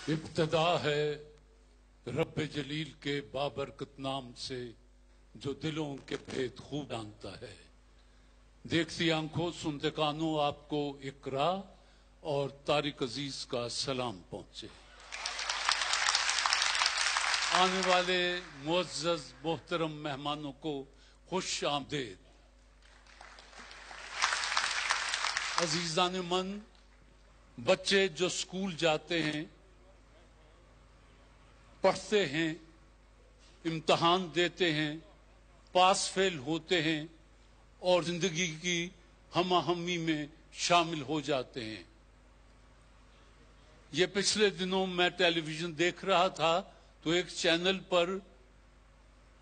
ابتدا ہے رب جلیل کے بابرکت نام سے جو دلوں کے بھید خوب جانتا ہے. دیکھتی آنکھوں سنتے کانوں آپ کو اقرا اور طارق عزیز کا سلام پہنچے. آنے والے معزز محترم مہمانوں کو خوش آمدید. عزیزان من، بچے جو اسکول جاتے ہیں، پڑھتے ہیں، امتحان دیتے ہیں، پاس فیل ہوتے ہیں اور زندگی کی ہم آہنگی میں شامل ہو جاتے ہیں. یہ پچھلے دنوں میں ٹیلی ویژن دیکھ رہا تھا تو ایک چینل پر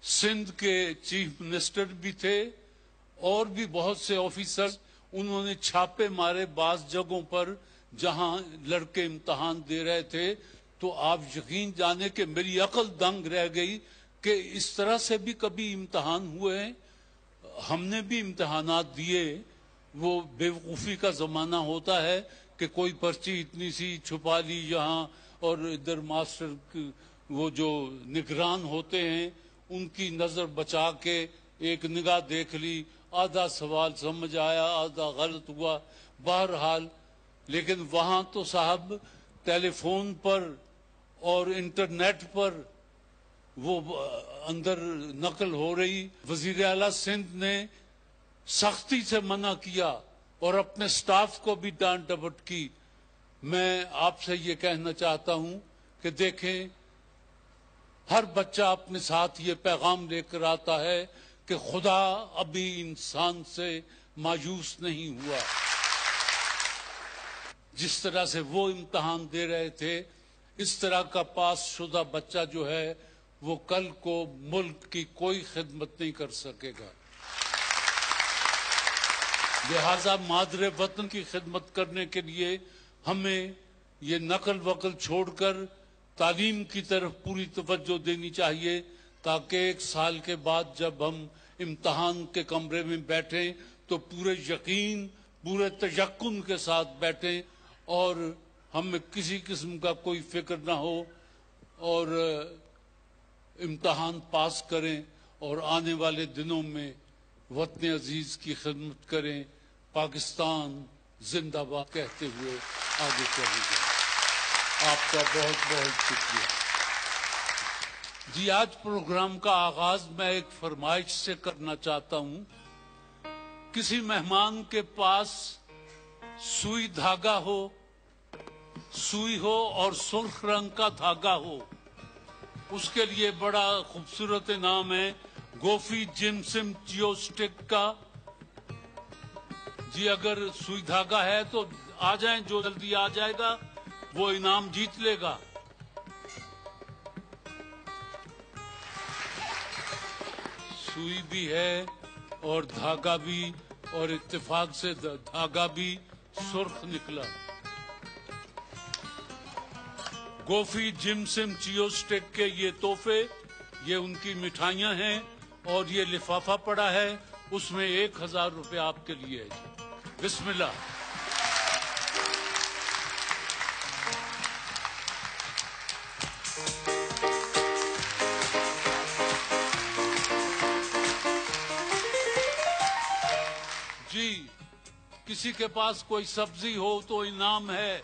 سندھ کے چیف منسٹر بھی تھے اور بھی بہت سے آفیسرز. انہوں نے چھاپے مارے بعض جگہوں پر جہاں لڑکے امتحان دے رہے تھے، تو آپ یقین جانے کہ میری عقل دنگ رہ گئی کہ اس طرح سے بھی کبھی امتحان ہوئے ہیں. ہم نے بھی امتحانات دیے. وہ بے وقوفی کا زمانہ ہوتا ہے کہ کوئی پرچی اتنی سی چھپا لی یہاں، اور ادھر ماسٹر وہ جو نگران ہوتے ہیں ان کی نظر بچا کے ایک نگاہ دیکھ لی، آدھا سوال سمجھ آیا، آدھا غلط ہوا. بہرحال لیکن وہاں تو صاحب ٹیلی فون پر اور انٹرنیٹ پر وہ اندر نقل ہو رہی. وزیر اعلیٰ سندھ نے سختی سے منع کیا اور اپنے سٹاف کو بھی ڈانٹ ڈپٹ کی. میں آپ سے یہ کہنا چاہتا ہوں کہ دیکھیں، ہر بچہ اپنے ساتھ یہ پیغام لے کر آتا ہے کہ خدا ابھی انسان سے مایوس نہیں ہوا. جس طرح سے وہ امتحان دے رہے تھے، اس طرح کا پاس شدہ بچہ جو ہے وہ کل کو ملک کی کوئی خدمت نہیں کر سکے گا. لہذا مادر وطن کی خدمت کرنے کے لیے ہمیں یہ نقل وقل چھوڑ کر تعلیم کی طرف پوری توجہ دینی چاہیے، تاکہ ایک سال کے بعد جب ہم امتحان کے کمرے میں بیٹھیں تو پورے یقین، پورے تیقن کے ساتھ بیٹھیں اور ہمیں کسی قسم کا کوئی فکر نہ ہو اور امتحان پاس کریں اور آنے والے دنوں میں وطن عزیز کی خدمت کریں. پاکستان زندہ باد کہتے ہوئے آگے چلے جائیں. آپ کا بہت بہت شکریہ. جی، آج پروگرام کا آغاز میں ایک فرمائش سے کرنا چاہتا ہوں. کسی مہمان کے پاس سوئی دھاگا ہو، سوئی ہو اور سرخ رنگ کا دھاگا ہو، اس کے لیے بڑا خوبصورت نام ہے گوفی جم سم چیو سٹک کا. جی، اگر سوئی دھاگا ہے تو آ جائیں، جو جلدی آ جائے گا وہ انعام جیت لے گا. سوئی بھی ہے اور دھاگا بھی، اور اتفاق سے دھاگا بھی سرخ نکلا. گوفی جم سم چیو سٹک کے یہ تحفے، یہ ان کی مٹھائیاں ہیں اور یہ لفافہ پڑا ہے، اس میں 1000 روپے آپ کے لیے ہے. جی، بسم اللہ. جی، کسی کے پاس کوئی سبزی ہو تو انعام ہے؟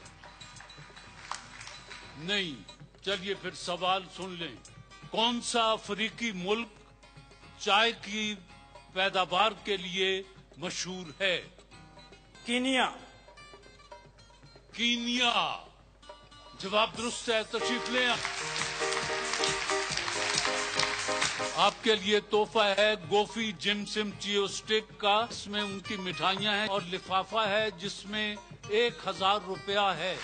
نہیں. چلیے پھر سوال سن لیں. کون سا افریقی ملک چائے کی پیداوار کے لیے مشہور ہے؟ کینیا. کینیا. جواب درست ہے. تشریف لیں. آپ کے لیے تحفہ ہے گوفی جم سم چیو سٹک کا. اس میں ان کی مٹھائیاں ہیں اور لفافہ ہے جس میں 1000 روپیہ ہے.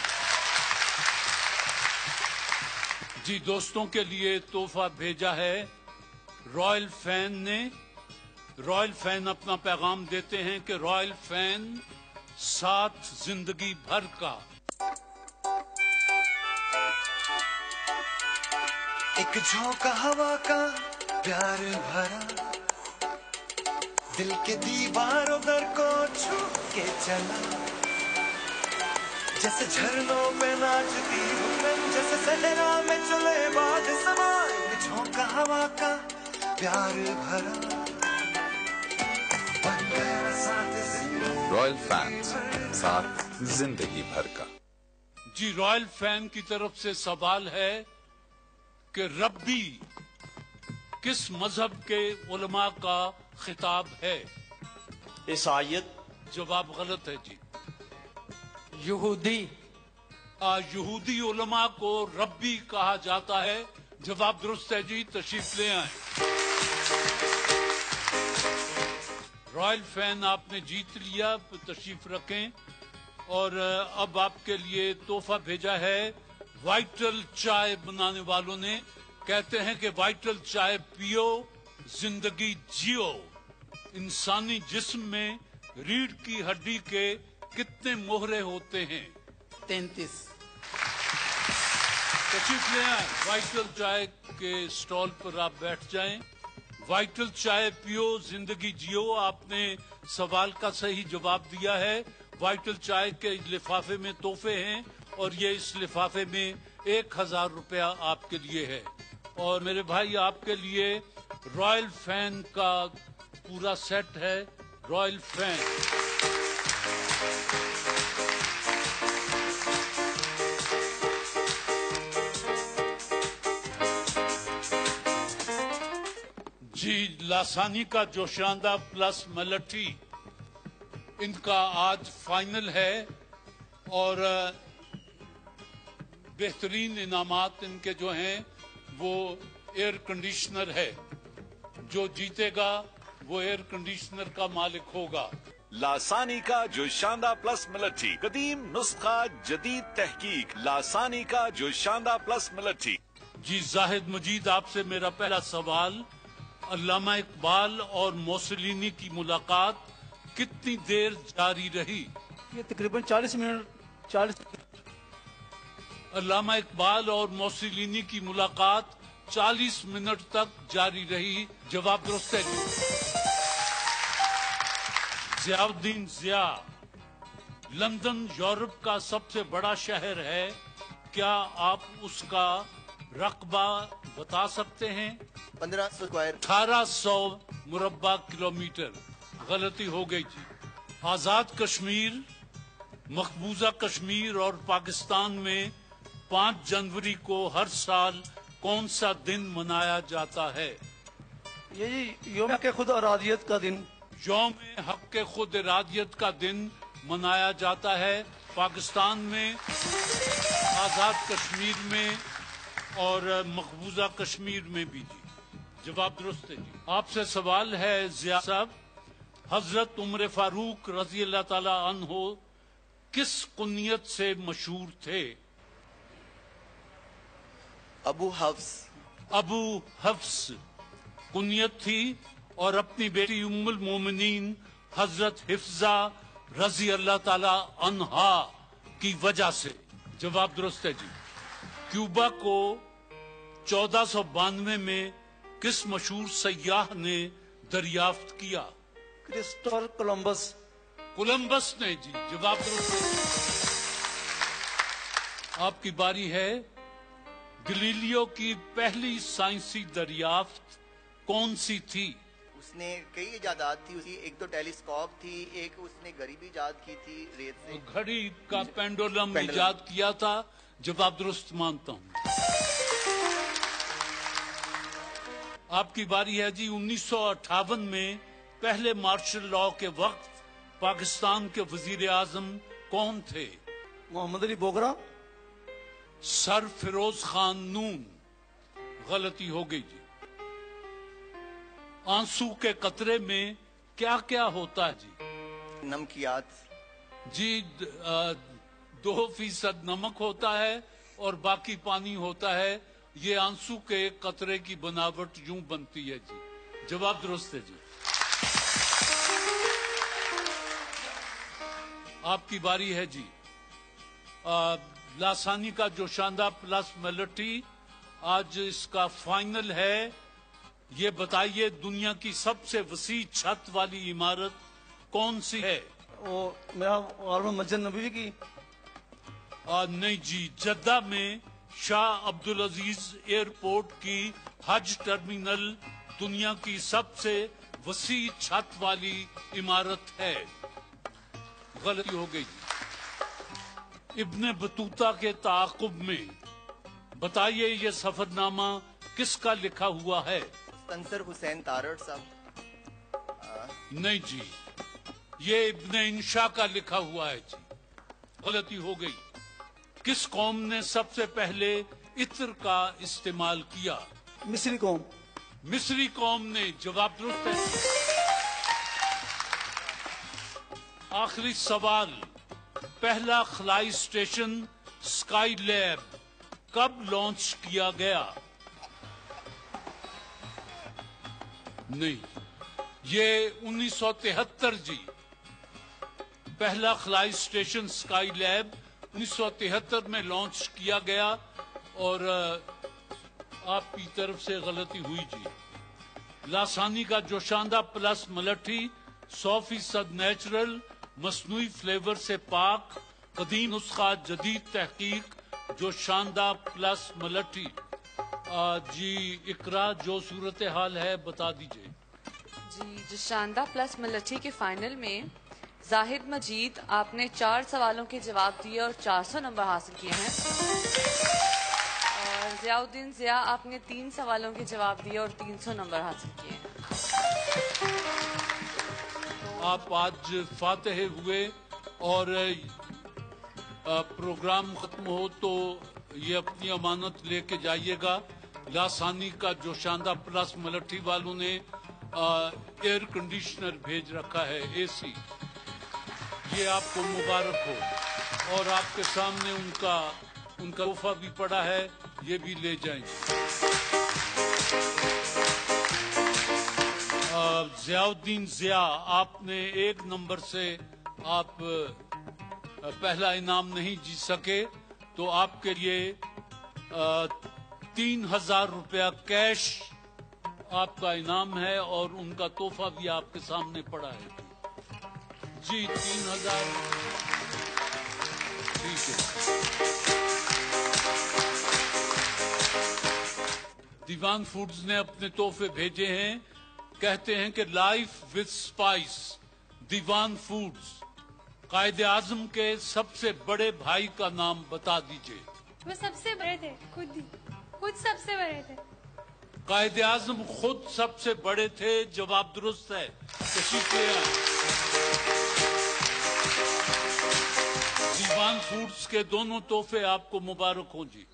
جی، دوستوں کے لیے تحفہ بھیجا ہے رائل فین نے. رائل فین اپنا پیغام دیتے ہیں کہ رائل فین ساتھ زندگی بھر کا. ایک جھونکا ہوا کا پیار بھرا، دل کے دیواروں در کو چھو کے چلا، जैसे झरनों पे नाचती हूँ मैं, जैसे सहरा में चले बाद समान, झोंका हवा का प्यार भरा बन गया साथ जिंदगी। रॉयल फैंस, साथ जिंदगी भर का। जी, रॉयल फैन की तरफ से सवाल है कि रब्बी किस मजहब के उलमा का खिताब है? ईसाइयत, जवाब गलत है जी। यहूदी, यहूदी उलमा को रब्बी कहा जाता है। जवाब दुरुस्त है जी। तशरीफ ले आए। रॉयल फैन आपने जीत लिया, तशरीफ रखें। और अब आपके लिए तोहफा भेजा है वाइटल चाय बनाने वालों ने। कहते हैं कि वाइटल चाय पियो, जिंदगी जियो। इंसानी जिस्म में रीढ़ की हड्डी के कितने मोहरे होते हैं? 33। तशरीफ ले आए। वाइटल चाय के स्टॉल पर आप बैठ जाएं। वाइटल चाय पियो, जिंदगी जियो। आपने सवाल का सही जवाब दिया है। वाइटल चाय के लिफाफे में तोहफे हैं और ये इस लिफाफे में 1000 रुपया आपके लिए है। और मेरे भाई, आपके लिए रॉयल फैन का पूरा सेट है। रॉयल फैन जी, लासानी का जोशानदा प्लस मलठी, इनका आज फाइनल है। और बेहतरीन इनामात इनके जो हैं वो एयर कंडीशनर है। जो जीतेगा वो एयर कंडीशनर का मालिक होगा। लासानी का जोशानदा प्लस मलठी, कदीम नुस्खा जदीद तहकीक। लासानी का जोशानदा प्लस मलठी। जी, जाहिद मजीद, आपसे मेरा पहला सवाल, अल्लामा इकबाल और मोसलिनी की मुलाकात कितनी देर जारी रही? ये तकरीबन 40 मिनट। 40। अल्लामा इकबाल और मोसलिनी की मुलाकात 40 मिनट तक जारी रही। जवाब दुरुस्त है जी। ज़ियाउद्दीन ज़िया, लंदन यूरोप का सबसे बड़ा शहर है। क्या आप उसका रकबा बता सकते हैं? 1500 स्क्वायर। 1800 मुरब्बा किलोमीटर। गलती हो गई जी। आजाद कश्मीर, मकबूजा कश्मीर और पाकिस्तान में 5 जनवरी को हर साल कौन सा दिन मनाया जाता है? ये जी यौम के खुद आरादियत का दिन। यौम हक के खुद इरादियत का दिन मनाया जाता है पाकिस्तान में, आजाद कश्मीर में और मकबूजा कश्मीर में भी जी। जवाब दुरुस्त है जी। आपसे सवाल है ज़िया साहब, हजरत उमर फारूक रजी अल्लाह ताला अन्हो किस कुनियत से मशहूर थे? अबू हफ्स। अबू हफ्स कुनियत थी और अपनी बेटी उम्मुल मोमिनीन हजरत हिफ्जा रजी अल्लाह ताला अन्हा की वजह से। जवाब दुरुस्त है जी। क्यूबा को 1492 में किस मशहूर सयाह ने दरियाफ्त किया? Christopher Columbus. कोलंबस ने जी। जवाब दुरुस्त है। आपकी बारी है। गलीलियो की पहली साइंसी दरियाफ्त कौन सी थी? उसने कई इजादात थी उसकी, एक तो टेलीस्कोप थी, एक उसने घड़ी भी इजाद की थी रेत से। घड़ी का पेंडुलम इजाद किया था। जवाब दुरुस्त मानता हूं। आपकी बारी है जी। 1958 में पहले मार्शल लॉ के वक्त पाकिस्तान के वजीर आजम कौन थे? मोहम्मद अली बोगरा। सर फिरोज खान नून। गलती हो गई जी। आंसू के कतरे में क्या क्या होता है जी? नमकियात जी, 2% नमक होता है और बाकी पानी होता है। ये आंसू के कतरे की बनावट यूं बनती है जी। जवाब दुरुस्त है जी। आपकी बारी है जी। लासानी का जोशानदा प्लस मेलटी, आज इसका फाइनल है। ये बताइए, दुनिया की सबसे वसी छत वाली इमारत कौन सी है? वो मेरा और मस्जिद नबी की। नहीं जी, जद्दा में शाह अब्दुल अजीज एयरपोर्ट की हज टर्मिनल दुनिया की सबसे वसी छत वाली इमारत है। गलती हो गई। इब्ने बतूता के ताक़ुब में बताइए ये सफरनामा किसका लिखा हुआ है? संसर हुसैन तारड़ साहब। नहीं जी, ये इब्ने इंशा का लिखा हुआ है जी। गलती हो गई। किस कौम ने सबसे पहले इत्र का इस्तेमाल किया? मिस्री कौम। मिस्री कौम ने। जवाब दुरुस्त है। आखिरी सवाल, पहला खलाई स्टेशन स्काई लैब कब लॉन्च किया गया? नहीं, ये 1973 जी। पहला खलाई स्टेशन स्काई लैब 1973 में लॉन्च किया गया। और आपकी तरफ से गलती हुई जी। लासानी का जोशांदा प्लस मलठी 100% नेचुरल, मसनूई फ्लेवर से पाक, कदीम नुस्खा, जदीद तहकीक, जोशांदा प्लस मलठी। जी इकरा, जो सूरत हाल है बता दीजिए। जी, जोशांदा प्लस मलठी के फाइनल में जाहिद मजीद आपने 4 सवालों के जवाब दिए और 400 नंबर हासिल किए हैं। और ज़ियाउद्दीन ज़िया आपने 3 सवालों के जवाब दिए और 300 नंबर हासिल किए हैं। आप आज फातेह हुए और प्रोग्राम खत्म हो तो ये अपनी अमानत लेके जाइएगा। लासानी का जोशांदा प्लस मलठी वालों ने एयर कंडीशनर भेज रखा है, AC। ये आपको मुबारक हो। और आपके सामने उनका तोहफा भी पड़ा है, ये भी ले जाएंगे। ज़ियाउद्दीन ज़िया, आपने 1 नंबर से आप पहला इनाम नहीं जीत सके, तो आपके लिए 3000 रुपया कैश आपका इनाम है और उनका तोहफा भी आपके सामने पड़ा है जी। 3000। ठीक है। दीवान फूड्स ने अपने तोहफे भेजे हैं। कहते हैं कि life with spice. Diwan foods, Quaid-e Azam के सबसे बड़े भाई का नाम बता दीजिए। वो सबसे बड़े थे, खुद सबसे बड़े थे। कायदे आजम खुद सबसे बड़े थे। जवाब दुरुस्त है। तशरीफ ले आए। दीवान फूड्स के दोनों तोहफे आपको मुबारक हों जी।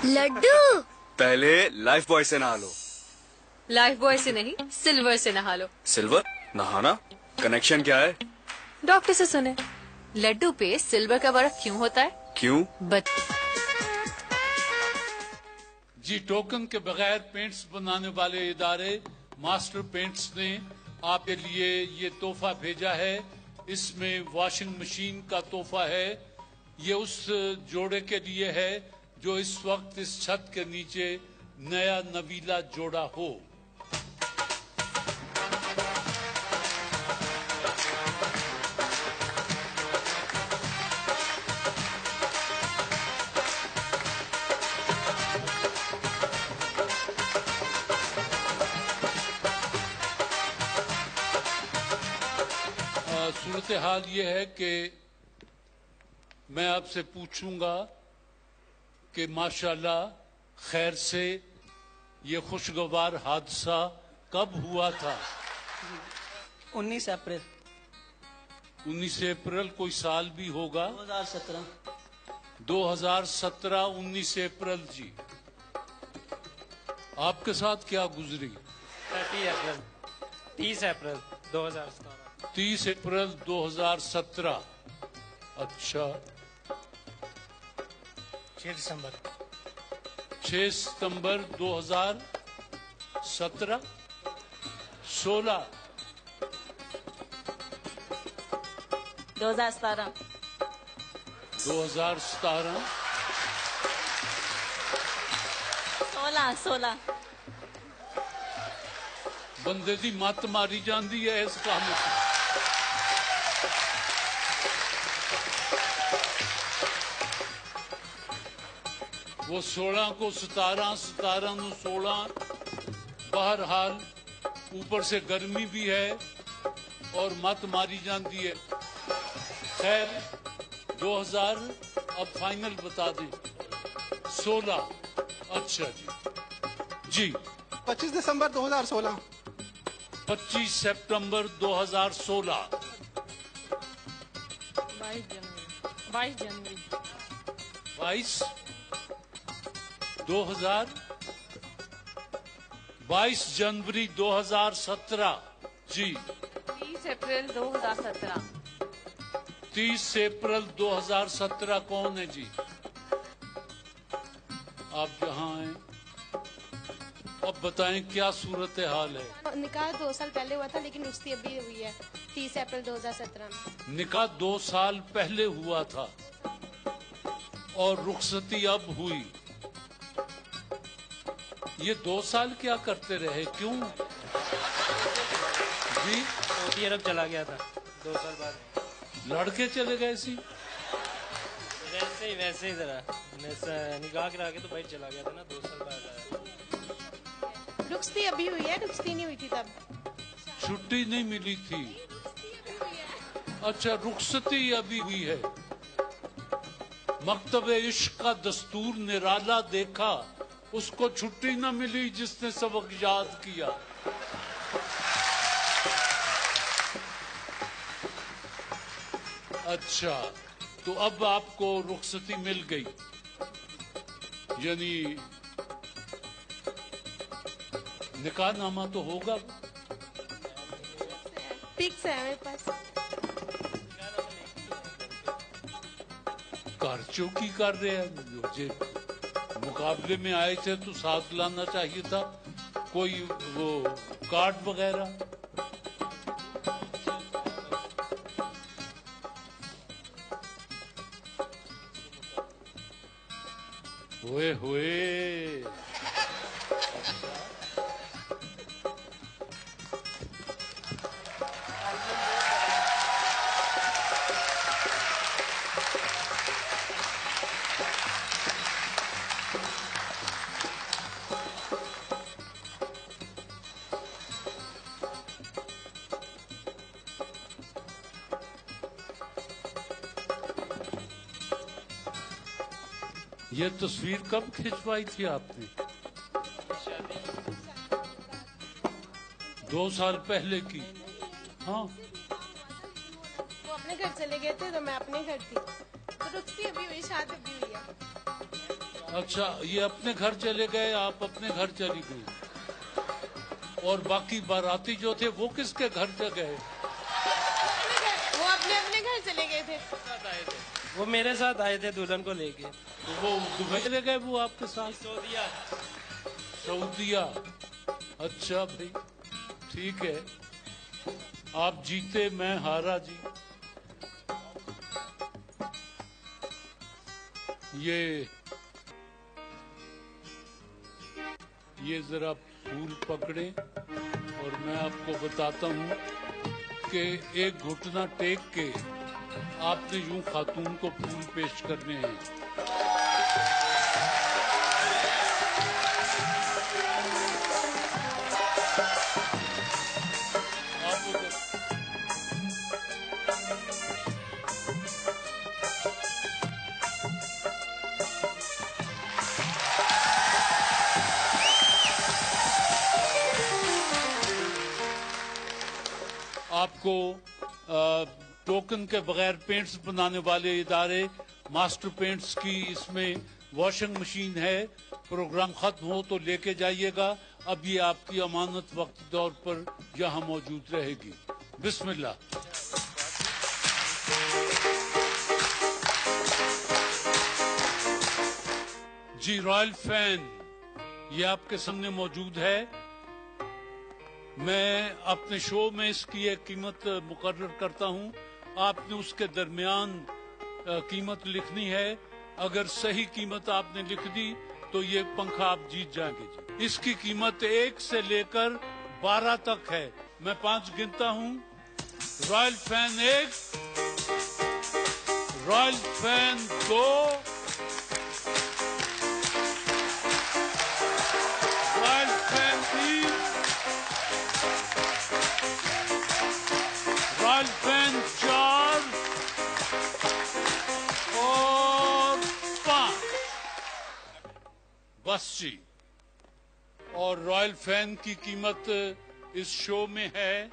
लड्डू पहले लाइफ बॉय से नहा लो। लाइफ बॉय से नहीं, सिल्वर से नहा लो। सिल्वर नहाना कनेक्शन क्या है? डॉक्टर से सुने। लड्डू पे सिल्वर का बर्फ क्यों होता है? क्यों? जी, टोकन के बगैर पेंट्स बनाने वाले इदारे मास्टर पेंट्स ने आपके लिए ये तोहफा भेजा है। इसमें वॉशिंग मशीन का तोहफा है। ये उस जोड़े के लिए है जो इस वक्त इस छत के नीचे नया नवीला जोड़ा हो। सूरत हाल ये है कि मैं आपसे पूछूंगा कि माशाल्लाह खैर से ये खुशगवार हादसा कब हुआ था? 19 अप्रैल। 19 अप्रैल कोई साल भी होगा? 2017। 2017 19 अप्रैल जी। आपके साथ क्या गुजरी? 30 अप्रैल 2017। 30 अप्रैल 2017। अच्छा। 6 दिसंबर 2017। 16 2017। 2017। 16 16 ਬੰਦੇ ਦੀ ਮੱਤ ਮਾਰੀ ਜਾਂਦੀ ਹੈ ਇਸ ਕੰਮ 'ਚ। वो 16 को 17, 17 ਨੂੰ 16, बहरहाल ऊपर से गर्मी भी है और मत मारी जाती है। खैर 2000 अब फाइनल बता दें। 16 अच्छा जी 25 दिसंबर 2016। 25 सितंबर 2016। 22 जनवरी 22 जनवरी 2017 जी। 30 अप्रैल 2017। 30 अप्रैल 2017 कौन है जी? आप जहां हैं अब बताएं क्या सूरत हाल है। निकाह 2 साल पहले हुआ था लेकिन रुखसती अभी हुई है 30 अप्रैल 2017 में। निकाह 2 साल पहले हुआ था और रुखसती अब हुई। ये 2 साल क्या करते रहे, क्यों जी? सऊदी अरब चला गया था 2 साल बाद। लड़के चले गए सी? वैसे ही जरा निकाह करा के तो भाई चला गया था ना, 2 साल बाद आया। रुखसती अभी हुई है, रुखसती नहीं हुई थी तब। छुट्टी नहीं मिली थी। अच्छा रुखसती अभी हुई है। मकतब इश्क का दस्तूर निराला देखा, उसको छुट्टी न मिली जिसने सबक याद किया। अच्छा तो अब आपको रुखसती मिल गई, यानी निकाहनामा तो होगा। फिक्स है मेरे पास। घर चौकी कर रहे हैं मुझे। मुकाबले में आए थे तो साथ लाना चाहिए था कोई वो कार्ड वगैरह। हुए ये तस्वीर कब खिंचवाई थी आपने? 2 साल पहले की। हाँ वो अपने घर चले गए थे तो मैं अपने घर थी, तो रुखसती अभी हुई, शादी अभी हुई है। अच्छा ये अपने घर चले गए, आप अपने घर चली गई, और बाकी बाराती जो थे वो किसके घर से गए? वो अपने अपने घर चले गए थे। वो मेरे साथ आए थे दुल्हन को लेके। तो वो दुबई चले गए वो आपके साथ? सऊदिया। अच्छा भाई ठीक है, आप जीते मैं हारा जी। ये जरा फूल पकड़े और मैं आपको बताता हूँ कि एक घुटना टेक के आपने यूं खातून को फूल पेश करने हैं। आपको टोकन के बगैर पेंट्स बनाने वाले इदारे मास्टर पेंट्स की इसमें वॉशिंग मशीन है। प्रोग्राम खत्म हो तो लेके जाइएगा। अब ये आपकी अमानत वक्त तौर पर यहाँ मौजूद रहेगी। बिस्मिल्लाह। जी रॉयल फैन ये आपके सामने मौजूद है। मैं अपने शो में इसकी एक कीमत मुकर्रर करता हूं, आपने उसके दरमियान कीमत लिखनी है। अगर सही कीमत आपने लिख दी तो ये पंखा आप जीत जाएंगे जी। इसकी कीमत 1 से लेकर 12 तक है। मैं 5 गिनता हूँ। Royal fan 1, royal fan 2, royal fan 3, royal fan 4 और 5। बस जी। और रॉयल फैन की कीमत इस शो में है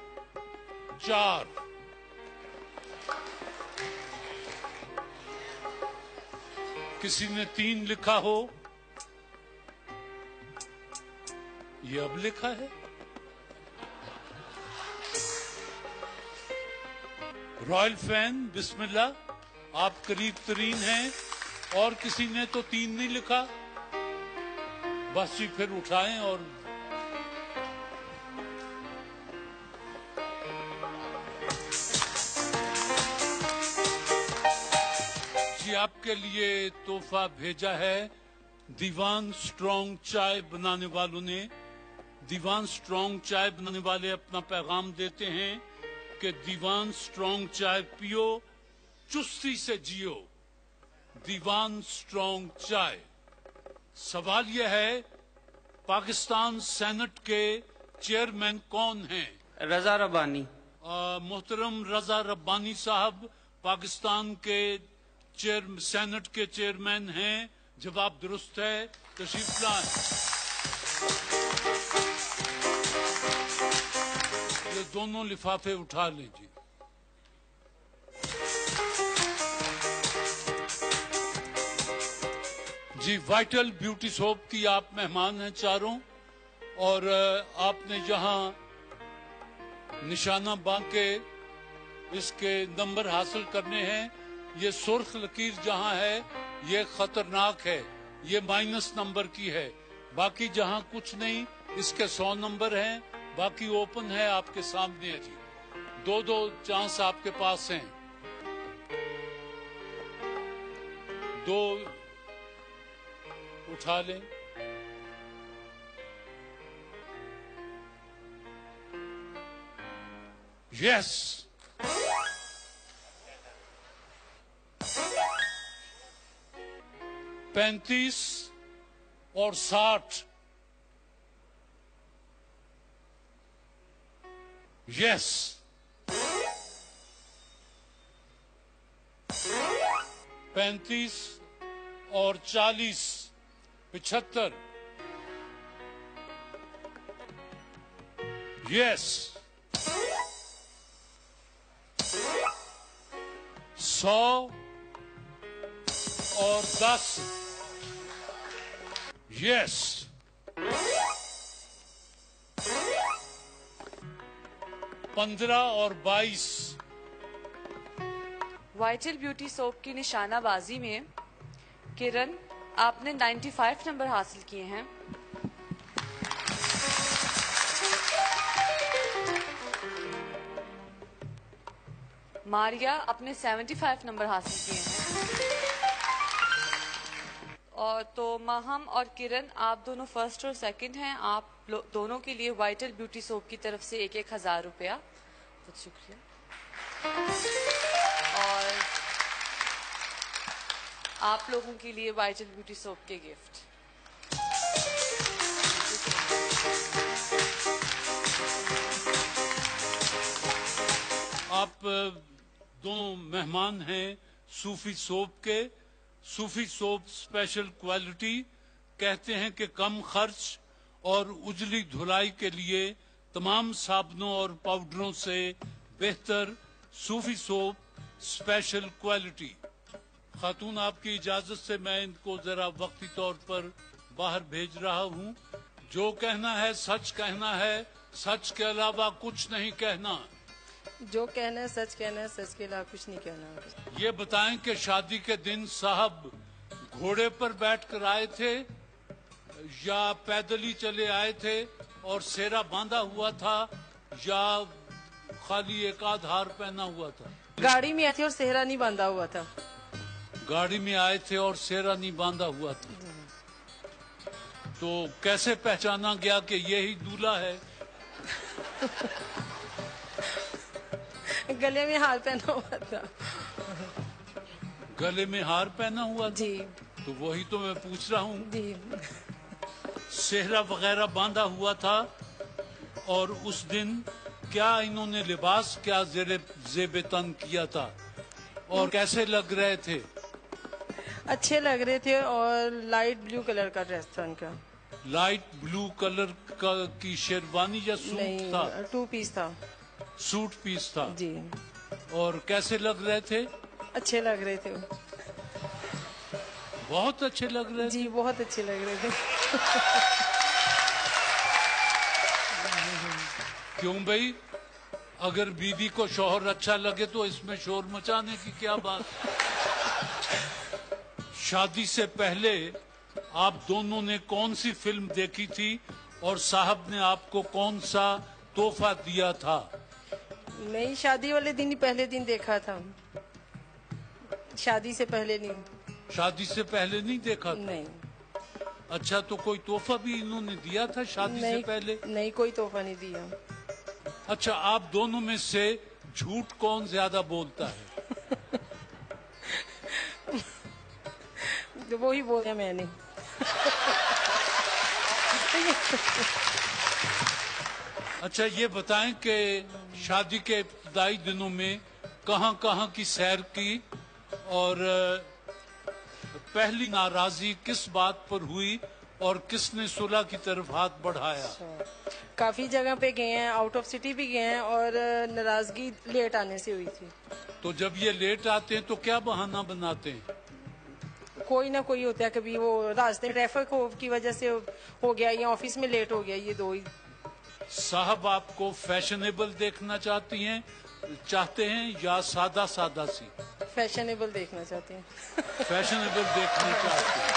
4। किसी ने 3 लिखा हो, ये अब लिखा है। रॉयल फैन बिस्मिल्लाह, आप करीब तरीन हैं। और किसी ने तो 3 नहीं लिखा। बस जी फिर उठाएं और जी आपके लिए तोहफा भेजा है दीवान स्ट्रॉन्ग चाय बनाने वालों ने। दीवान स्ट्रॉन्ग चाय बनाने वाले अपना पैगाम देते हैं कि दीवान स्ट्रॉन्ग चाय पियो, चुस्ती से जियो। दीवान स्ट्रॉन्ग चाय। सवाल यह है, पाकिस्तान सेनेट के चेयरमैन कौन हैं? रजा रब्बानी। मोहतरम रजा रब्बानी साहब पाकिस्तान के सेनेट के चेयरमैन हैं। जवाब दुरुस्त है। तशरीफ लाएं। ये दोनों लिफाफे उठा लीजिए। जी वाइटल ब्यूटी सोप की आप मेहमान हैं चारों। और आपने जहां निशाना बांध के इसके नंबर हासिल करने हैं, ये सुर्ख लकीर जहां है ये खतरनाक है, ये माइनस नंबर की है। बाकी जहां कुछ नहीं, इसके 100 नंबर हैं। बाकी ओपन है, आपके सामने है जी। 2-2 चांस आपके पास हैं। 2 उठा लें। यस। पैंतीस और 60। यस। 35 और 40, 75। यस। 100 और 10। यस। 15 और 22। वाइटल ब्यूटी सोप की निशानाबाजी में किरण, आपने 95 नंबर हासिल किए हैं। मारिया, आपने 75 नंबर हासिल किए हैं। और तो माहम और किरण, आप दोनों फर्स्ट और सेकंड हैं। आप दोनों के लिए वाइटल ब्यूटी सोप की तरफ से 1,000 रुपया। बहुत शुक्रिया। और आप लोगों के लिए वाइटल ब्यूटी सोप के गिफ्ट। आप दोनों मेहमान हैं सूफी सोप के। सूफी सोप स्पेशल क्वालिटी, कहते हैं कि कम खर्च और उजली धुलाई के लिए तमाम साबुनों और पाउडरों से बेहतर सूफी सोप स्पेशल क्वालिटी। खातून, आपकी इजाजत से मैं इनको जरा वक्ती तौर पर बाहर भेज रहा हूँ। जो कहना है सच कहना है, सच के अलावा कुछ नहीं कहना। जो कहना है सच कहना है, सच के अलावा कुछ नहीं कहना। ये बताएं कि शादी के दिन साहब घोड़े पर बैठकर आए थे या पैदल ही चले आए थे और सेहरा बांधा हुआ था, या खाली एक आध हार पहना हुआ था? गाड़ी में आए थे और सेहरा नहीं बांधा हुआ था। गाड़ी में आए थे और सेहरा नहीं बांधा हुआ था। तो कैसे पहचाना गया कि यही दूल्हा है? गले में हार पहना हुआ था। गले में हार पहना हुआ था? जी। तो वही तो मैं पूछ रहा हूँ। जी। सेहरा वगैरह बांधा हुआ था, और उस दिन क्या इन्होंने लिबास क्या जेब तन किया था, और कैसे लग रहे थे? अच्छे लग रहे थे, और लाइट ब्लू कलर का ड्रेस था उनका। लाइट ब्लू कलर का की शेरवानी या सूट नहीं, था? 2 पीस था। सूट पीस था जी। और कैसे लग रहे थे? अच्छे लग रहे थे। बहुत अच्छे लग रहे थे। जी, बहुत अच्छे लग रहे थे। क्यों भाई, अगर बीवी को शौहर अच्छा लगे तो इसमें शोर मचाने की क्या बात? शादी से पहले आप दोनों ने कौन सी फिल्म देखी थी, और साहब ने आपको कौन सा तोहफा दिया था? नहीं, शादी वाले दिन ही पहले दिन देखा था। शादी से पहले नहीं। शादी से पहले नहीं देखा था? नहीं। अच्छा, तो कोई तोहफा भी इन्होंने दिया था शादी से पहले? नहीं, कोई तोहफा नहीं दिया। अच्छा, आप दोनों में से झूठ कौन ज्यादा बोलता है? तो वो ही बोला मैंने। अच्छा, ये बताएं कि शादी के इब्तदाई दिनों में कहाँ की सैर की, और पहली नाराजगी किस बात पर हुई, और किसने सुलह की तरफ हाथ बढ़ाया? काफी जगह पे गए हैं, आउट ऑफ सिटी भी गए हैं, और नाराजगी लेट आने से हुई थी। तो जब ये लेट आते हैं तो क्या बहाना बनाते हैं? कोई ना कोई होता है, कभी वो रास्ते में ट्रैफिक की वजह से हो गया, या ऑफिस में लेट हो गया, ये 2 ही। साहब आपको फैशनेबल देखना चाहते हैं या सादा सादा सी? फैशनेबल देखना चाहते हैं। फैशनेबल देखना चाहते हैं।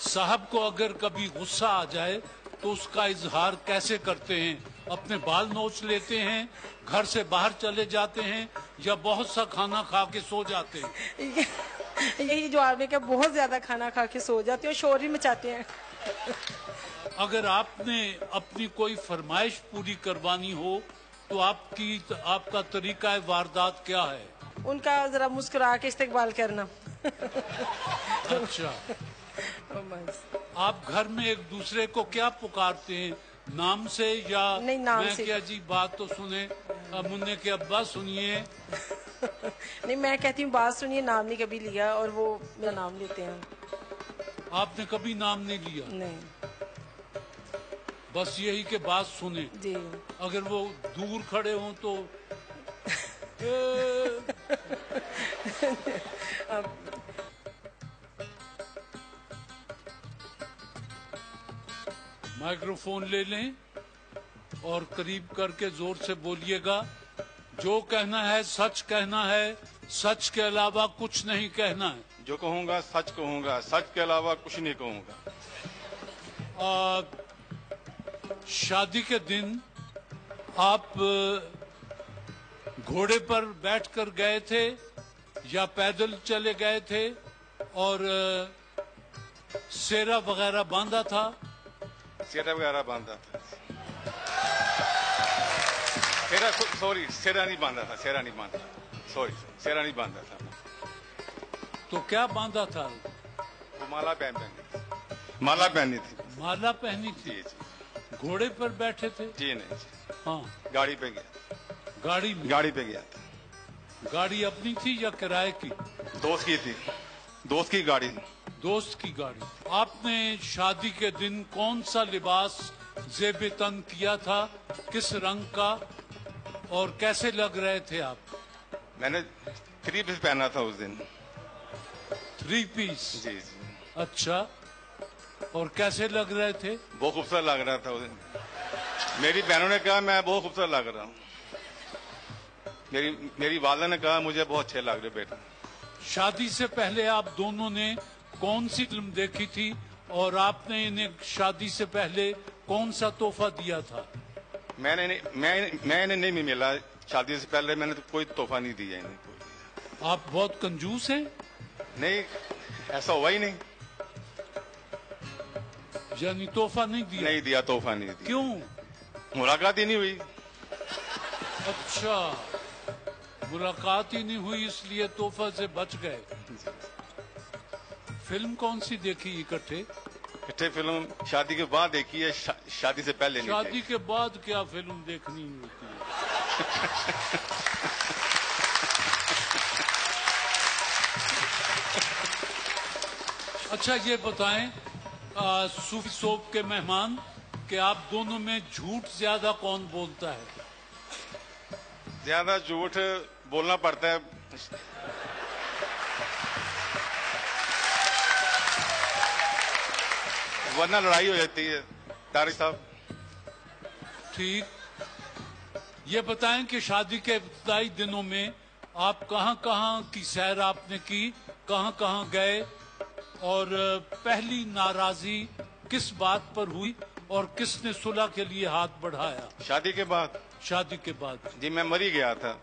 साहब को अगर कभी गुस्सा आ जाए तो उसका इजहार कैसे करते हैं? अपने बाल नोच लेते हैं, घर से बाहर चले जाते हैं, या बहुत सा खाना खा के सो जाते हैं? यही जवाब है कि बहुत ज्यादा खाना खा के सो जाते हैं और शोर ही मचाते हैं। अगर आपने अपनी कोई फरमाइश पूरी करवानी हो तो आपका तरीका वारदात क्या है? उनका जरा मुस्कुरा के इस्तकबाल करना। अच्छा, आप घर में एक दूसरे को क्या पुकारते हैं, नाम से या नहीं, नाम मैं से। क्या जी, बात तो सुने, मुन्ने के अब्बा सुनिए? नहीं, मैं कहती हूँ बात सुनिए, नाम नहीं कभी लिया, और वो मेरा नाम लेते हैं। आपने कभी नाम नहीं लिया? नहीं, बस यही के बात सुने। जी। अगर वो दूर खड़े हों तो माइक्रोफोन ले लें और करीब करके जोर से बोलिएगा। जो कहना है सच कहना है, सच के अलावा कुछ नहीं कहना है। जो कहूँगा सच कहूँगा, सच के अलावा कुछ नहीं कहूँगा। शादी के दिन आप घोड़े पर बैठकर गए थे या पैदल चले गए थे, और सेरा वगैरह बांधा था? सेरा वगैरह बांधा था। सेरा नहीं बांधा था, सेरा नहीं बांधा था, सॉरी, सेरा नहीं बांधा था। तो क्या बांधा था? वो माला पहनी थी। माला पहनी थी। माला पहनी थी? जी जी। घोड़े पर बैठे थे? जी नहीं जी। हाँ, गाड़ी पे गया। गाड़ी में? गाड़ी पे गया था। गाड़ी अपनी थी या किराए की? दोस्त की थी, दोस्त की गाड़ी। दोस्त की गाड़ी। आपने शादी के दिन कौन सा लिबास जेब तन किया था, किस रंग का, और कैसे लग रहे थे आप? मैंने 3 पीस पहना था उस दिन। 3 पीस? जी जी। अच्छा, और कैसे लग रहे थे? बहुत खूबसूरत लग रहा था उस दिन। मेरी बहनों ने कहा मैं बहुत खूबसूरत लग रहा हूँ। मेरी वाला ने कहा मुझे बहुत अच्छे लग रहे बेटा। शादी से पहले आप दोनों ने कौन सी फिल्म देखी थी, और आपने इन्हें शादी से पहले कौन सा तोहफा दिया था? मैंने नहीं मिला शादी से पहले, मैंने तो कोई तोहफा नहीं दिया इन्हें। आप बहुत कंजूस हैं। नहीं, ऐसा हुआ ही नहीं। यानी तोहफा नहीं दिया? नहीं दिया, तोहफा नहीं दिया। क्यों? मुलाकात ही नहीं हुई। अच्छा, मुलाकात ही नहीं हुई इसलिए तोहफा से बच गए। फिल्म कौन सी देखी इकट्ठे? इकट्ठे फिल्म शादी के बाद देखी है, शादी से पहले नहीं। शादी के बाद क्या फिल्म देखनी होती है? अच्छा ये बताएं सूफी सोप के मेहमान कि आप दोनों में झूठ ज्यादा कौन बोलता है? ज्यादा झूठ बोलना पड़ता है। वरना लड़ाई हो जाती है तारिक साहब। ठीक, ये बताएं कि शादी के इब्तदाई दिनों में आप कहां-कहां की सैर आपने की, कहां-कहां गए, और पहली नाराजी किस बात पर हुई और किसने सुलह के लिए हाथ बढ़ाया? शादी के बाद। शादी के बाद जी मैं मरी गया था।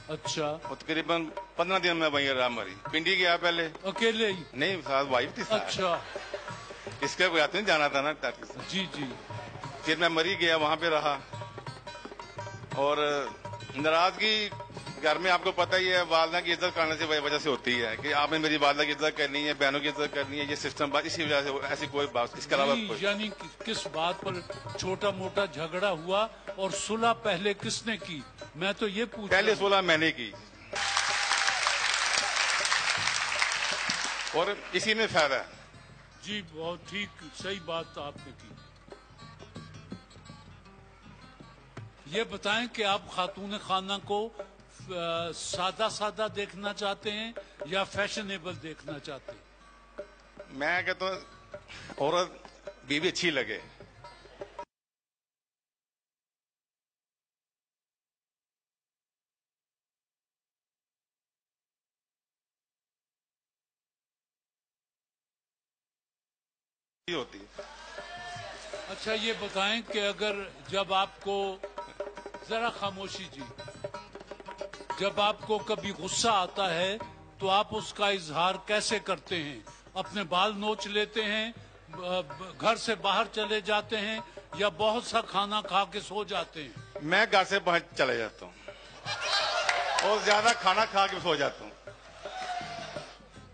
अच्छा, तकरीबन 15 दिन में वहीं रहा, मरी। पिंडी गया पहले। अकेले ही? नहीं, साथ वाइफ थी साथ। अच्छा, इसके कोई नहीं जाना था ना। जी जी। फिर मैं मरी गया, वहां पे रहा। और नाराजगी घर में आपको पता ही है, वालदा की इज्जत करने से वजह से होती है कि आपने मेरी वालदा की इज्जत करनी है, बहनों की इज्जत करनी है, ये सिस्टम बात, इसी वजह से ऐसी कोई बात, इसके अलावा कोई। यानी किस बात पर छोटा मोटा झगड़ा हुआ और सुलह पहले किसने की? मैं तो ये पूछ। पहले सुलह मैंने की और इसी में फायदा है। जी बहुत ठीक, सही बात आपने की। ये बताएं कि आप खातून खाना को सादा सादा देखना चाहते हैं या फैशनेबल देखना चाहते हैं? मैं कहता हूँ औरत बीवी अच्छी लगे। होती है। अच्छा ये बताएं कि अगर जब आपको, जरा खामोशी जी, जब आपको कभी गुस्सा आता है तो आप उसका इजहार कैसे करते हैं? अपने बाल नोच लेते हैं, घर से बाहर चले जाते हैं, या बहुत सा खाना खा के सो जाते हैं? मैं घर से बाहर चले जाता हूँ और ज्यादा खाना खा के सो जाता हूँ।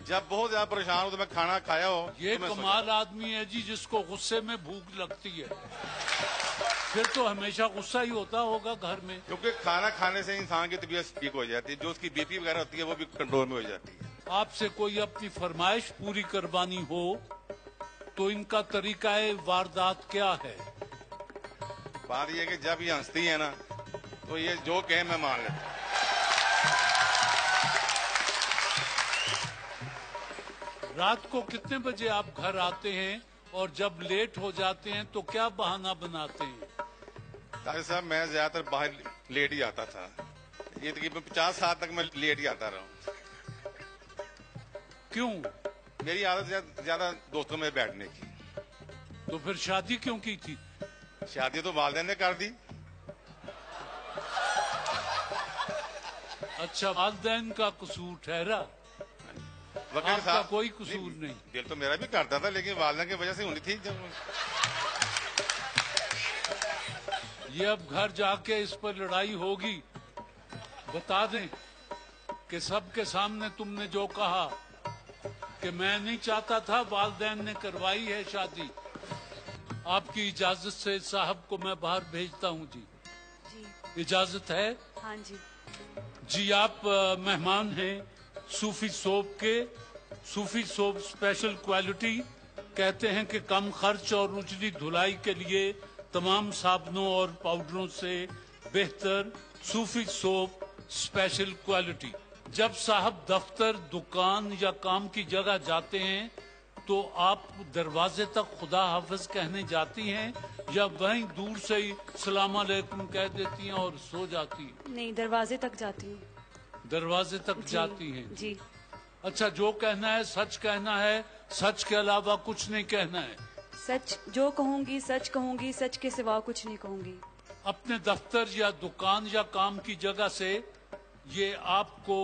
जब बहुत ज्यादा परेशान हो तो मैं खाना खाया हो। ये तो कमाल आदमी है जी जिसको गुस्से में भूख लगती है। फिर तो हमेशा गुस्सा ही होता होगा घर में। क्योंकि खाना खाने से इंसान की तबीयत ठीक हो जाती है, जो उसकी बीपी वगैरह होती है वो भी कंट्रोल में हो जाती है। आपसे कोई अपनी फरमाइश पूरी करवानी हो तो इनका तरीका वारदात क्या है? बात यह कि जब ये हंसती है ना तो ये जो कहे मैं मान लेता हूँ। रात को कितने बजे आप घर आते हैं और जब लेट हो जाते हैं तो क्या बहाना बनाते हैं? तारिक साहब मैं ज्यादातर बाहर लेट ही आता था, ये तकरीबन 50 साल तक मैं लेट ही आता रहा। क्यों? मेरी आदत ज्यादा दोस्तों में बैठने की। तो फिर शादी क्यों की थी? शादी तो वालिदैन ने कर दी। अच्छा, वालिदैन का कसूर ठहरा, आपका कोई कसूर नहीं? दिल तो मेरा भी करता था लेकिन वालिदैन की वजह से होनी थी। जब ये अब घर जाके इस पर लड़ाई होगी, बता दें कि सबके सामने तुमने जो कहा कि मैं नहीं चाहता था, वालिदैन ने करवाई है शादी। आपकी इजाजत से साहब को मैं बाहर भेजता हूँ जी। जी इजाजत है? हाँ जी। जी आप मेहमान हैं सूफी सोप के। सूफी सोप स्पेशल क्वालिटी, कहते हैं कि कम खर्च और उजली धुलाई के लिए तमाम साबुनों और पाउडरों से बेहतर सूफी सोप स्पेशल क्वालिटी। जब साहब दफ्तर, दुकान या काम की जगह जाते हैं तो आप दरवाजे तक खुदा हाफिज कहने जाती हैं या वहीं दूर से ही सलाम अलैकुम कह देती हैं और सो जाती हैं? नहीं, दरवाजे तक जाती हूँ। दरवाजे तक जाती हैं जी। अच्छा, जो कहना है सच कहना है, सच के अलावा कुछ नहीं कहना है? सच जो कहूंगी सच कहूंगी, सच के सिवा कुछ नहीं कहूंगी। अपने दफ्तर या दुकान या काम की जगह से ये आपको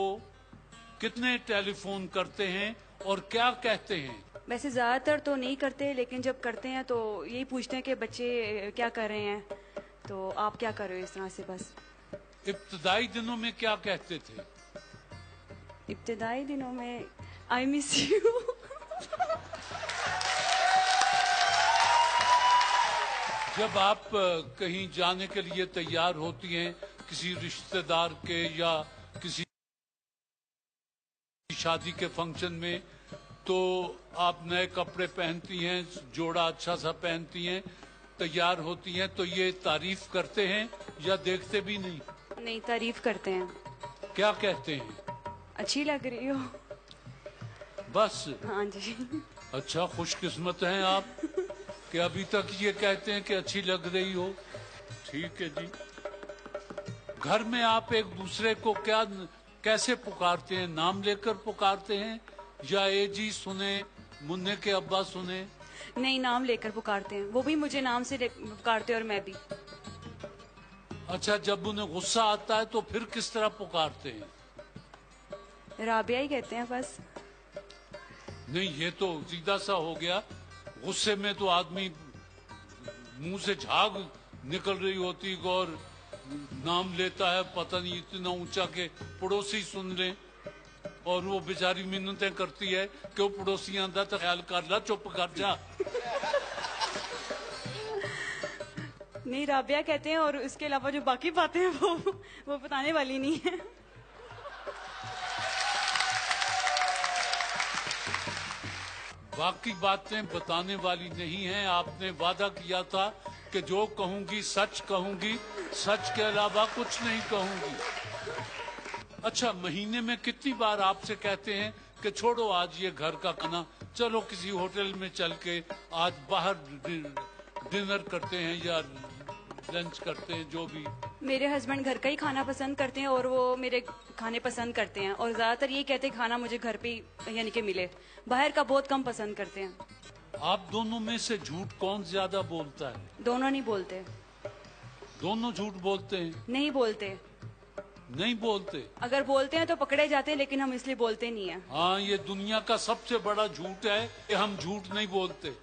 कितने टेलीफोन करते हैं और क्या कहते हैं? वैसे ज़्यादातर तो नहीं करते, लेकिन जब करते हैं तो यही पूछते हैं कि बच्चे क्या कर रहे हैं, तो आप क्या कर रहे हो, इस तरह से बस। इब्तदाई दिनों में क्या कहते थे? इब्तदाई दिनों में आई मिस यू। जब आप कहीं जाने के लिए तैयार होती हैं किसी रिश्तेदार के या किसी शादी के फंक्शन में, तो आप नए कपड़े पहनती हैं, जोड़ा अच्छा सा पहनती हैं, तैयार होती हैं, तो ये तारीफ करते हैं या देखते भी नहीं? नहीं, तारीफ करते हैं। क्या कहते हैं? अच्छी लग रही हो। बस? हाँ जी। अच्छा, खुशकिस्मत हैं आप कि अभी तक ये कहते हैं कि अच्छी लग रही हो। ठीक है जी। घर में आप एक दूसरे को कैसे पुकारते हैं? नाम लेकर पुकारते हैं या ए जी सुने, मुन्ने के अब्बा सुने? नहीं, नाम लेकर पुकारते हैं। वो भी मुझे नाम से पुकारते हैं और मैं भी। अच्छा, जब उन्हें गुस्सा आता है तो फिर किस तरह पुकारते हैं? राबिया ही कहते हैं बस। नहीं, ये तो सीधा सा हो गया। गुस्से में तो आदमी मुंह से झाग निकल रही होती और नाम लेता है, पता नहीं इतना ऊंचा के पड़ोसी सुन रहे, और वो बेचारी मिन्नतें करती है कि वो पड़ोसियां दा तो ख्याल कर ला, चुप कर जा। नहीं, राबिया कहते हैं, और इसके अलावा जो बाकी बातें हैं वो बताने वाली नहीं है। बाकी बातें बताने वाली नहीं हैं। आपने वादा किया था कि जो कहूंगी सच कहूंगी, सच के अलावा कुछ नहीं कहूंगी। अच्छा, महीने में कितनी बार आपसे कहते हैं कि छोड़ो आज ये घर का खाना, चलो किसी होटल में चल के आज बाहर डिनर करते हैं या लंच करते हैं, जो भी? मेरे हस्बैंड घर का ही खाना पसंद करते हैं और वो मेरे खाने पसंद करते हैं, और ज्यादातर ये कहते हैं खाना मुझे घर पे ही यानी कि मिले, बाहर का बहुत कम पसंद करते हैं। आप दोनों में से झूठ कौन ज्यादा बोलता है? दोनों नहीं बोलते। दोनों झूठ बोलते हैं? नहीं बोलते। नहीं बोलते? अगर बोलते हैं तो पकड़े जाते हैं, लेकिन हम इसलिए बोलते नहीं है। हाँ, ये दुनिया का सबसे बड़ा झूठ है कि हम झूठ नहीं बोलते।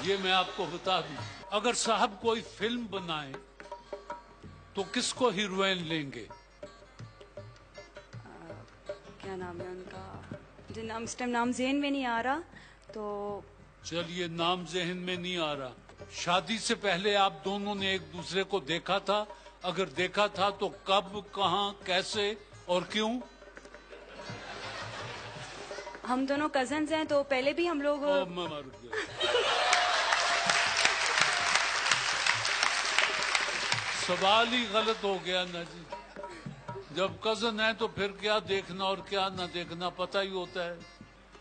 ये मैं आपको बता दूं। अगर साहब कोई फिल्म बनाए तो किसको हीरोइन लेंगे? क्या नाम है उनका, जो नाम इस टाइम नाम ज़हन में नहीं आ रहा, तो चलिए, नाम ज़हन में नहीं आ रहा। शादी से पहले आप दोनों ने एक दूसरे को देखा था? अगर देखा था तो कब, कहाँ, कैसे और क्यों? हम दोनों कजन्स हैं, तो पहले भी हम लोग मैं मर गया। सवाल ही गलत हो गया ना जी। जब कजन है तो फिर क्या देखना और क्या ना देखना पता ही होता है।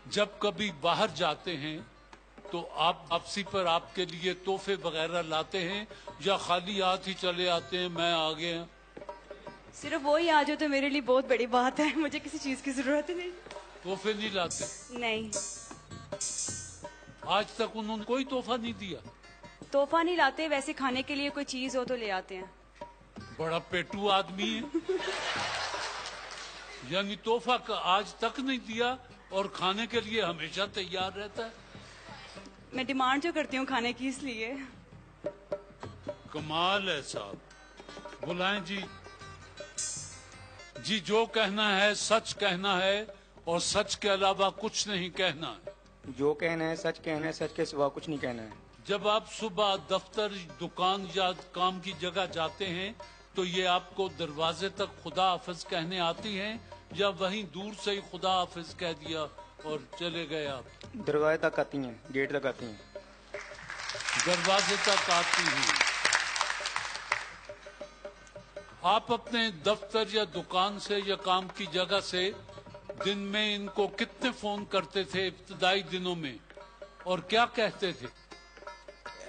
जब कभी बाहर जाते हैं तो आप वापसी पर आपके लिए तोहफे वगैरह लाते हैं या खाली हाथ ही चले आते हैं, मैं आ गया? सिर्फ वो ही आ जाओ तो मेरे लिए बहुत बड़ी बात है, मुझे किसी चीज की जरूरत नहीं। तोहफे नहीं लाते? नहीं, आज तक उन्होंने कोई तोहफा नहीं दिया? तोहफा नहीं लाते, वैसे खाने के लिए कोई चीज हो तो ले आते हैं। बड़ा पेटू आदमी है। यानी तोहफा का आज तक नहीं दिया और खाने के लिए हमेशा तैयार रहता है। मैं डिमांड जो करती हूँ खाने की, इसलिए। कमाल है साहब। बुलाएं जी। जी, जो कहना है सच कहना है और सच के अलावा कुछ नहीं कहना है। जो कहना है सच कहना है, सच के सिवा कुछ नहीं कहना है। जब आप सुबह दफ्तर, दुकान या काम की जगह जाते हैं तो ये आपको दरवाजे तक खुदा हाफिज कहने आती हैं या वहीं दूर से ही खुदा हाफिज कह दिया और चले गए आप? दरवाजे तक आती हैं, गेट तक आती हैं। दरवाजे तक आती हैं। आप अपने दफ्तर या दुकान से या काम की जगह से दिन में इनको कितने फोन करते थे इब्तदाई दिनों में, और क्या कहते थे?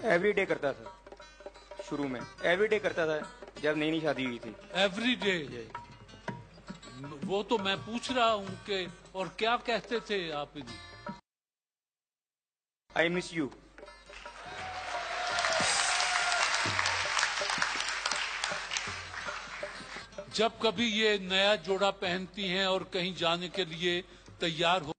एवरीडे करता था शुरू में, एवरीडे करता था जब नई नई शादी हुई थी। एवरीडे? वो तो मैं पूछ रहा हूँ कि और क्या कहते थे आप इन्हें? I miss you. जब कभी ये नया जोड़ा पहनती हैं और कहीं जाने के लिए तैयार हो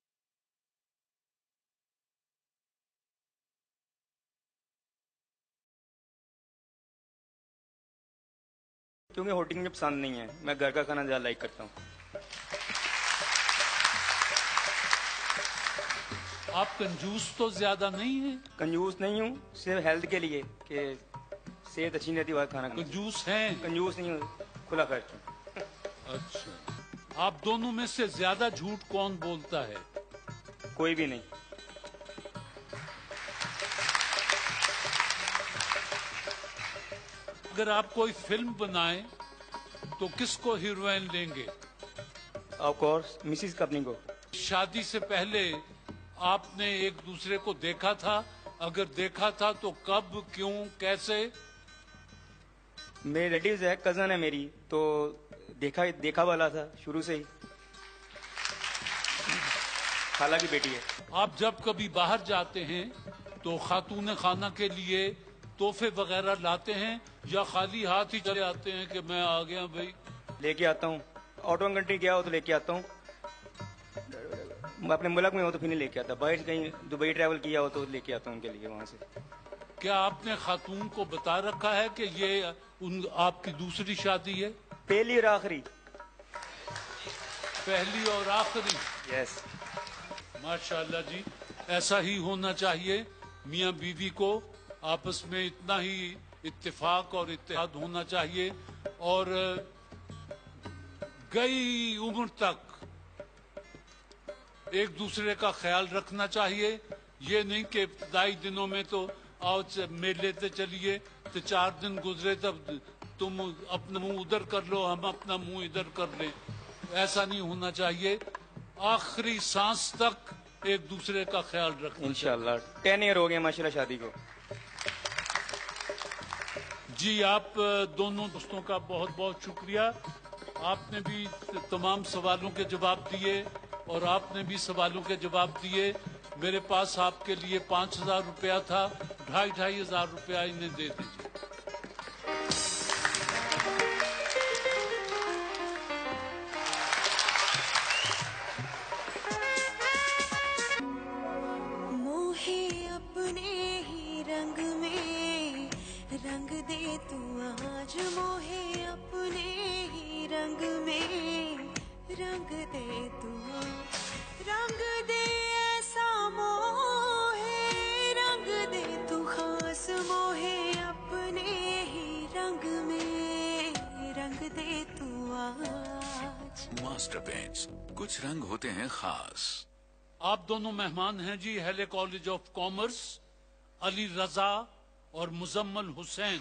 क्योंकि होटल मुझे पसंद नहीं है, मैं घर का खाना ज़्यादा लाइक करता हूँ। आप कंजूस तो ज्यादा नहीं है? कंजूस नहीं हूँ, सिर्फ हेल्थ के लिए कि सेहत अच्छी नहीं रहती वह खाना। कंजूस हैं? कंजूस नहीं हूँ, खुला खर्च हूँ। अच्छा, आप दोनों में से ज्यादा झूठ कौन बोलता है? कोई भी नहीं। अगर आप कोई फिल्म बनाए तो किसको हीरोइन लेंगे? ऑफ कोर्स मिसिस कपनी को। शादी से पहले आपने एक दूसरे को देखा था? अगर देखा था तो कब, क्यों, कैसे? मेरे रिलेटिव्स है, कजन है मेरी, तो देखा वाला था शुरू से ही। खाला की बेटी है। आप जब कभी बाहर जाते हैं तो खातून खाना के लिए तोहफे वगैरह लाते हैं या खाली हाथ ही चले आते हैं कि मैं आ गया भाई? लेके आता हूँ, आउट ऑफ कंट्री गया हो तो लेके आता हूँ, अपने मुल्क में हो तो फिर नहीं लेके आता, बाहर कहीं दुबई ट्रैवल किया हो तो लेके आता हूँ उनके लिए वहाँ से। क्या आपने खातून को बता रखा है कि ये आपकी दूसरी शादी है? पहली और आखिरी। पहली और आखिरी? यस। माशाल्लाह जी, ऐसा ही होना चाहिए। मियाँ बीवी को आपस में इतना ही इत्तेफाक और इत्तेहाद होना चाहिए और गई उम्र तक एक दूसरे का ख्याल रखना चाहिए। ये नहीं कि इब्तदाई दिनों में तो आओ मेल लेते चलिए, तो 4 दिन गुजरे तब तुम अपना मुंह उधर कर लो, हम अपना मुंह इधर कर लें। ऐसा नहीं होना चाहिए। आखिरी सांस तक एक दूसरे का ख्याल रखना। इंशाल्लाह 10 ईयर हो गए माशाल्लाह शादी को। जी, आप दोनों दोस्तों का बहुत बहुत शुक्रिया। आपने भी तमाम सवालों के जवाब दिए और आपने भी सवालों के जवाब दिए। मेरे पास आपके लिए 5,000 रुपया था, 2,500 रुपया इन्हें दे दीजिए। मोहे अपने ही रंग में रंग दे तू आज, मोहे अपने ही रंग में रंग दे तू, रंग दे ऐसा मोहे, रंग दे तू खास, मोहे अपने ही रंग में रंग दे तू आज। मास्टर पेंट्स, कुछ रंग होते हैं खास। आप दोनों मेहमान हैं जी हेले कॉलेज ऑफ कॉमर्स, अली रजा और मुजम्मल हुसैन।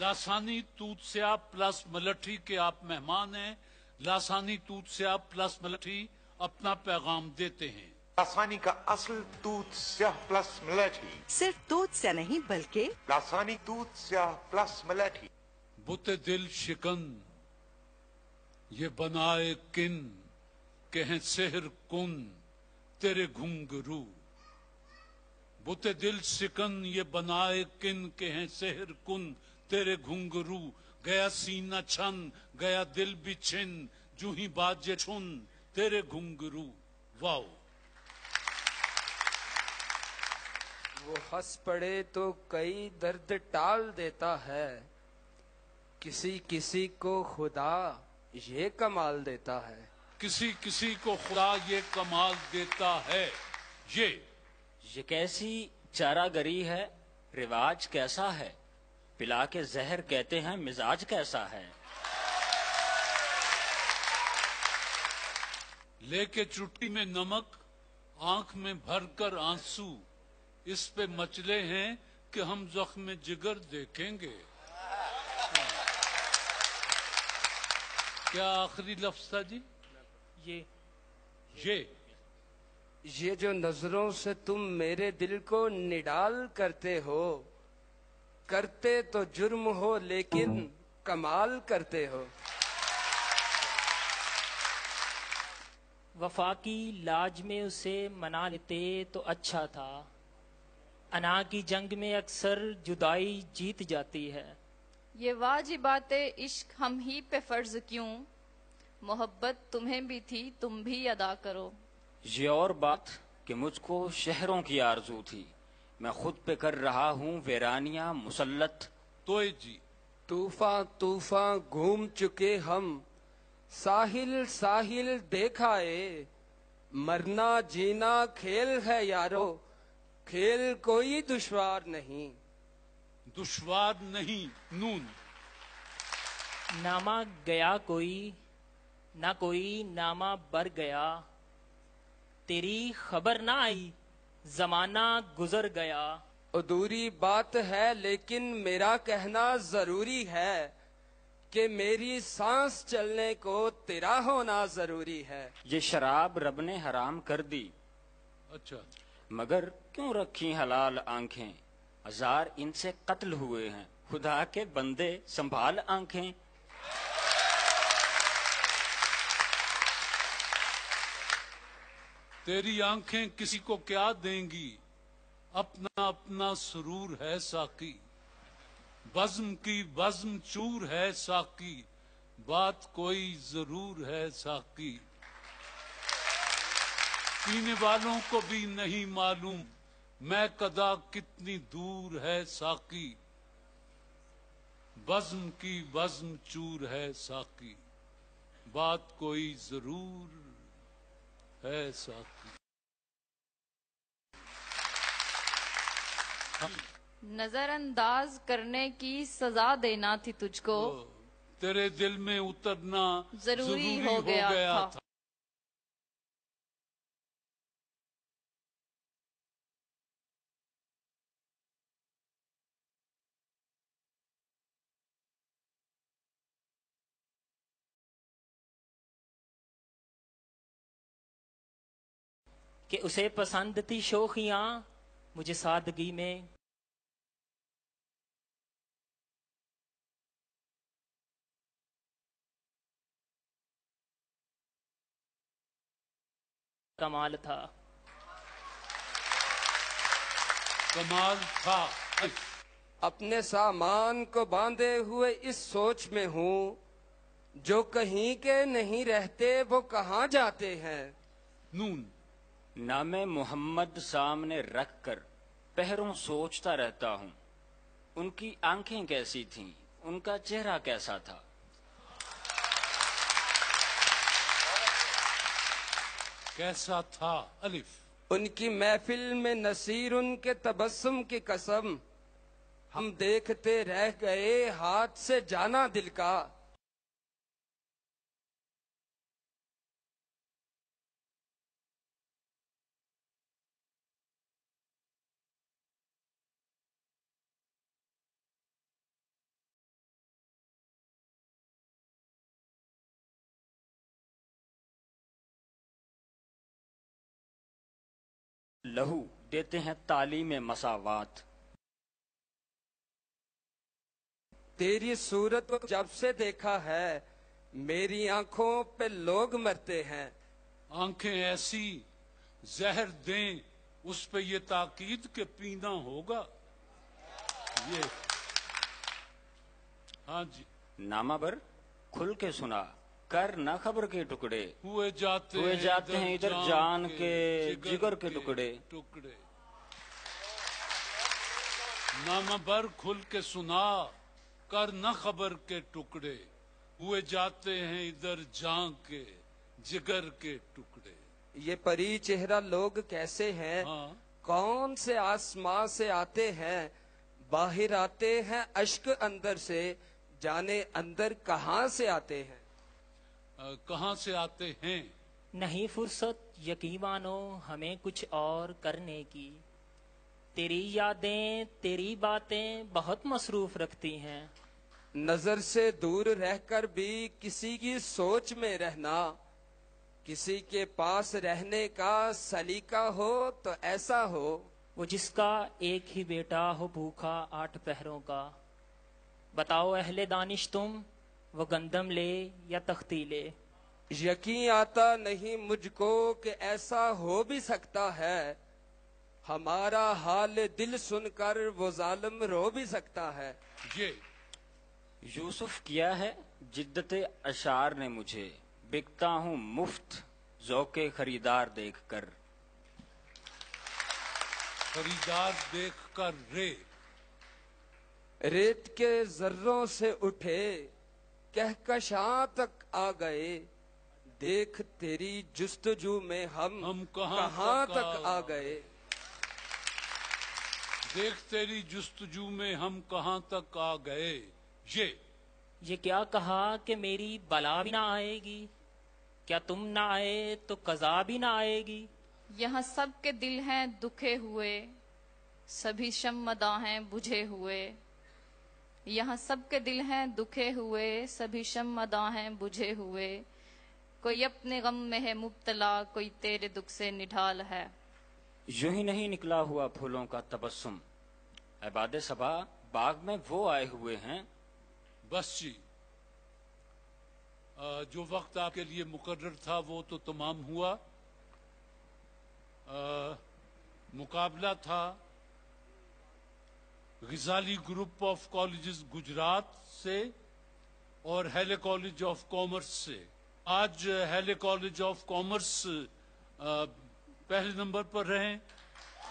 लासानी तूतस्या प्लस मलठी के आप मेहमान हैं। लासानी तूतस्या प्लस मलठी अपना पैगाम देते हैं। लासानी का असल दूध स्याह प्लस मलाठी। सिर्फ दूध से नहीं बल्कि लासानी दूध स्याह प्लस मलाठी। बुते दिल शिकन ये बनाए किन, कहें सेहर कुन तेरे घुंघरू। बुते दिल शिकन ये बनाए किन, कहें सेहर कुन तेरे घुंघरू। गया सीना छन गया दिल भी छिन, जू ही बाजे छुन तेरे घुंघरू। वाओ। वो हंस पड़े तो कई दर्द टाल देता है, किसी किसी को खुदा ये कमाल देता है। किसी किसी को खुदा ये कमाल देता है। ये कैसी चारागरी है, रिवाज कैसा है, पिला के जहर कहते हैं मिजाज कैसा है। लेके चुटकी में नमक आंख में भरकर आंसू, इस पे मचले हैं कि हम जख्म जिगर देखेंगे। क्या आखिरी लफ्ज था जी? ये जो नजरों से तुम मेरे दिल को निडाल करते हो, करते तो जुर्म हो लेकिन कमाल करते हो। वफा की लाज में उसे मना लेते तो अच्छा था, अना की जंग में अक्सर जुदाई जीत जाती है। ये वाजिबात इश्क हम ही पे फर्ज क्यों, मोहब्बत तुम्हें भी थी तुम भी अदा करो। ये और बात कि मुझको शहरों की आरजू थी, मैं खुद पे कर रहा हूँ वीरानियां मुसल्लत। तोय जी तूफान तूफान घूम चुके हम, साहिल साहिल देखा है, मरना जीना खेल है यारो, खेल कोई दुश्वार नहीं। दुश्वार नहीं, नून। नामा गया कोई ना कोई नामा बर गया, तेरी खबर ना आई जमाना गुजर गया। अधूरी बात है लेकिन मेरा कहना जरूरी है कि मेरी सांस चलने को तेरा होना जरूरी है। ये शराब रब ने हराम कर दी, अच्छा, मगर क्यों रखी हलाल आंखें, हजार इनसे कत्ल हुए हैं, खुदा के बंदे संभाल आंखें। तेरी आंखें किसी को क्या देंगी, अपना अपना सुरूर है साकी, बज़्म की बज़्म चूर है साकी, बात कोई जरूर है साकी। पीने वालों को भी नहीं मालूम मैं कदा कितनी दूर है साकी, बज़्म की बज़्म चूर है साकी, बात कोई जरूर है साकी। नजरअंदाज करने की सजा देना थी तुझको, तेरे दिल में उतरना जरूरी हो गया था। कि उसे पसंद थी शोखियां, मुझे सादगी में कमाल था। कमाल था। अपने सामान को बांधे हुए इस सोच में हूँ, जो कहीं के नहीं रहते वो कहाँ जाते हैं। नून। नामे मोहम्मद सामने रख कर पहरों सोचता रहता हूँ, उनकी आंखें कैसी थीं, उनका चेहरा कैसा था। कैसा था, अलिफ। उनकी महफिल में नसीर उनके तबस्सुम की कसम, हम देखते रह गए हाथ से जाना दिल का। लहू देते हैं तालीम मसावात। तेरी सूरत को जब से देखा है, मेरी आंखों पे लोग मरते हैं। आंखें ऐसी जहर दें उस पे ये ताकीद के पीना होगा। ये हाँ जी। नामाबर खुल के सुना कर ना खबर के टुकड़े हुए जाते हैं इधर जान के जिगर के टुकड़े। नामाबर खुल के सुना कर न खबर के टुकड़े, हुए जाते हैं इधर जान के जिगर के टुकड़े। ये परी चेहरा लोग कैसे हैं, हाँ। कौन से आसमां से आते हैं, बाहर आते हैं अश्क अंदर से, जाने अंदर कहाँ से आते हैं। कहाँ से आते हैं। नहीं फुर्सत यकीन मानो हमें कुछ और करने की, तेरी यादें तेरी बातें बहुत मसरूफ रखती हैं। नजर से दूर रहकर भी किसी की सोच में रहना, किसी के पास रहने का सलीका हो तो ऐसा हो। वो जिसका एक ही बेटा हो भूखा 8 पहरों का, बताओ अहले दानिश तुम, वो गंदम ले या तख्ती ले। यकीन आता नहीं मुझको कि ऐसा हो भी सकता है, हमारा हाल दिल सुनकर वो जालिम रो भी सकता है। ये यूसुफ किया है जिद्दत अशार ने मुझे, बिकता हूँ मुफ्त ज़ौक़े खरीदार देखकर। खरीदार देखकर रे। रेत के जर्रों से उठे कहकशां तक आ गए, देख तेरी जुस्तजू में हम कहाँ तक आ गए। देख तेरी जुस्तजू में हम कहाँ तक आ गए। ये क्या कहा कि मेरी बला भी ना आएगी, क्या तुम ना आए तो कज़ा भी ना आएगी। यहाँ सब के दिल हैं दुखे हुए, सभी शम्मदा हैं बुझे हुए। यहाँ सब के दिल हैं दुखे हुए, सभी शम्मदा हैं बुझे हुए। कोई अपने गम में है मुब्तला, कोई तेरे दुख से निढाल है। यूं ही नहीं निकला हुआ फूलों का तबस्सुम, इबादे सबा बाग में वो आए हुए हैं। बस जी, जो वक्त आपके लिए मुकर्रर था वो तो तमाम हुआ। मुकाबला था गिजाली ग्रुप ऑफ कॉलेजेस गुजरात से और हेले कॉलेज ऑफ कॉमर्स से। आज हेले कॉलेज ऑफ कॉमर्स पहले नंबर पर रहे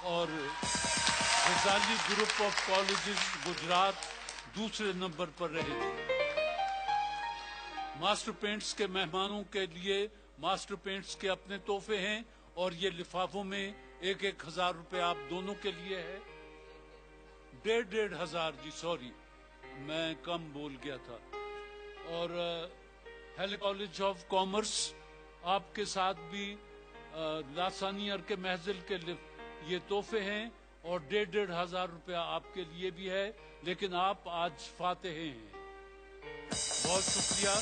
और गिजाली ग्रुप ऑफ कॉलेजेस गुजरात दूसरे नंबर पर रहे। मास्टर पेंट्स के मेहमानों के लिए मास्टर पेंट्स के अपने तोहफे हैं और ये लिफाफों में 1,000 रुपए आप दोनों के लिए है। 1,500 जी, सॉरी मैं कम बोल गया था। और हेले कॉलेज ऑफ कॉमर्स आपके साथ भी लासानियर के महजिल के ये तोहफे हैं और 1,500 रुपया आपके लिए भी है, लेकिन आप आज फातेह हैं। बहुत शुक्रिया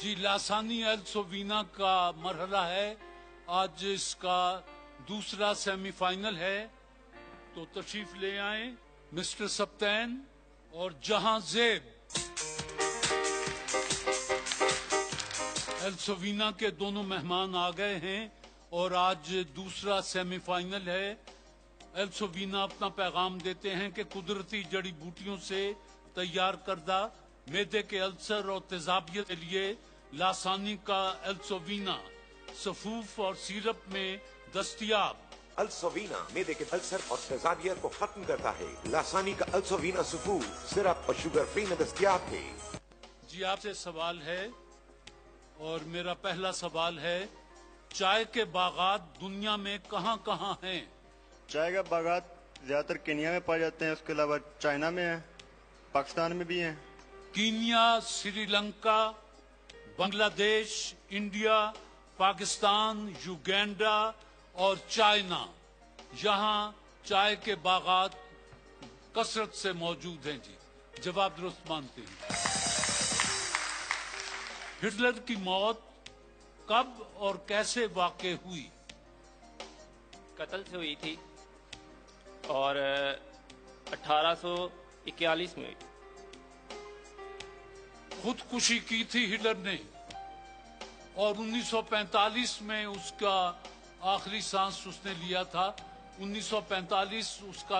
जी। लासानी एल सोवीना का मरहला है, आज इसका दूसरा सेमीफाइनल है, तो तशरीफ ले आए मिस्टर सप्तैन और जहां जेब। एल सोवीना के दोनों मेहमान आ गए हैं और आज दूसरा सेमीफाइनल है। एल सोवीना अपना पैगाम देते हैं कि कुदरती जड़ी बूटियों से तैयार करदा मैदे के अल्सर और तेजाबियत के लिए लासानी का एल सोवीना सफूफ और सिरप में दस्तयाब। अल्सोवीना मैदे के अल्सर और तेजाबियत को खत्म करता है। लासानी का अल्सोवीना सफूफ सिरप और शुगर फ्री में दस्तयाब है। जी आपसे सवाल है और मेरा पहला सवाल है, चाय के बागात दुनिया में कहाँ कहाँ हैं? चाय के बागात ज्यादातर केन्या में पाए जाते हैं, उसके अलावा चाइना में है, पाकिस्तान में भी हैं। Kenya, Sri Lanka, Bangladesh, India, Pakistan, Uganda और चाइना, यहाँ चाय के बागात कसरत से मौजूद हैं। जी जवाब दुरुस्त मानते हैं। हिटलर की मौत कब और कैसे वाक़ई हुई? कत्ल से हुई थी और 1841 में खुदकुशी की थी हिटलर ने और 1945 में उसका आखिरी सांस उसने लिया था। 1945 उसका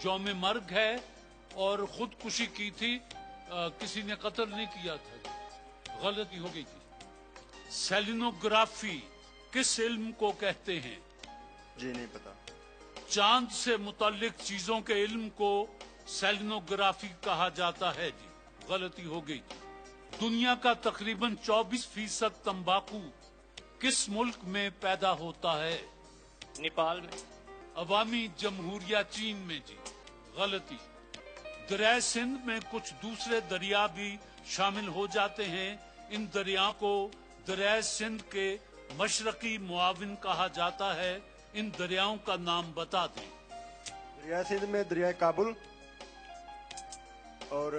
यौम मर्ग है और खुदकुशी की थी, किसी ने कत्ल नहीं किया था। गलती हो गई थी। सेलिनोग्राफी किस इल्म को कहते हैं? जी नहीं पता। चांद से मुतल्लिक चीजों के इल्म को सेलिनोग्राफी कहा जाता है। जी गलती हो गई। दुनिया का तकरीबन 24% तंबाकू किस मुल्क में पैदा होता है? नेपाल में। अवामी जमहूरिया चीन में। जी गलती। दरिया सिंध में कुछ दूसरे दरिया भी शामिल हो जाते हैं। इन दरिया को दरिया सिंध के मशरकी मुआविन कहा जाता है। इन दरियाओं का नाम बता दें। दरिया सिंध में दरिया काबुल और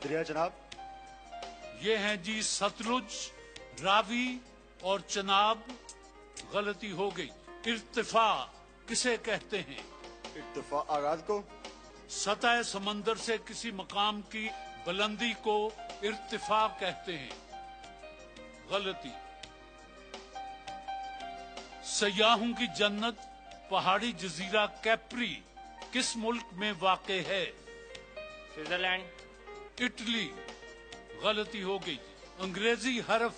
दरिया चनाब। ये हैं जी सतलुज, रावी और चनाब। गलती हो गई। इर्तिफा किसे कहते हैं? इर्तिफा आगाज को। सतह समंदर से किसी मकाम की बुलंदी को इर्तिफा कहते हैं। गलती। सयाहों की जन्नत पहाड़ी जजीरा कैप्री किस मुल्क में वाक़ई है? स्विट्जरलैंड। इटली। गलती हो गई। अंग्रेजी हरफ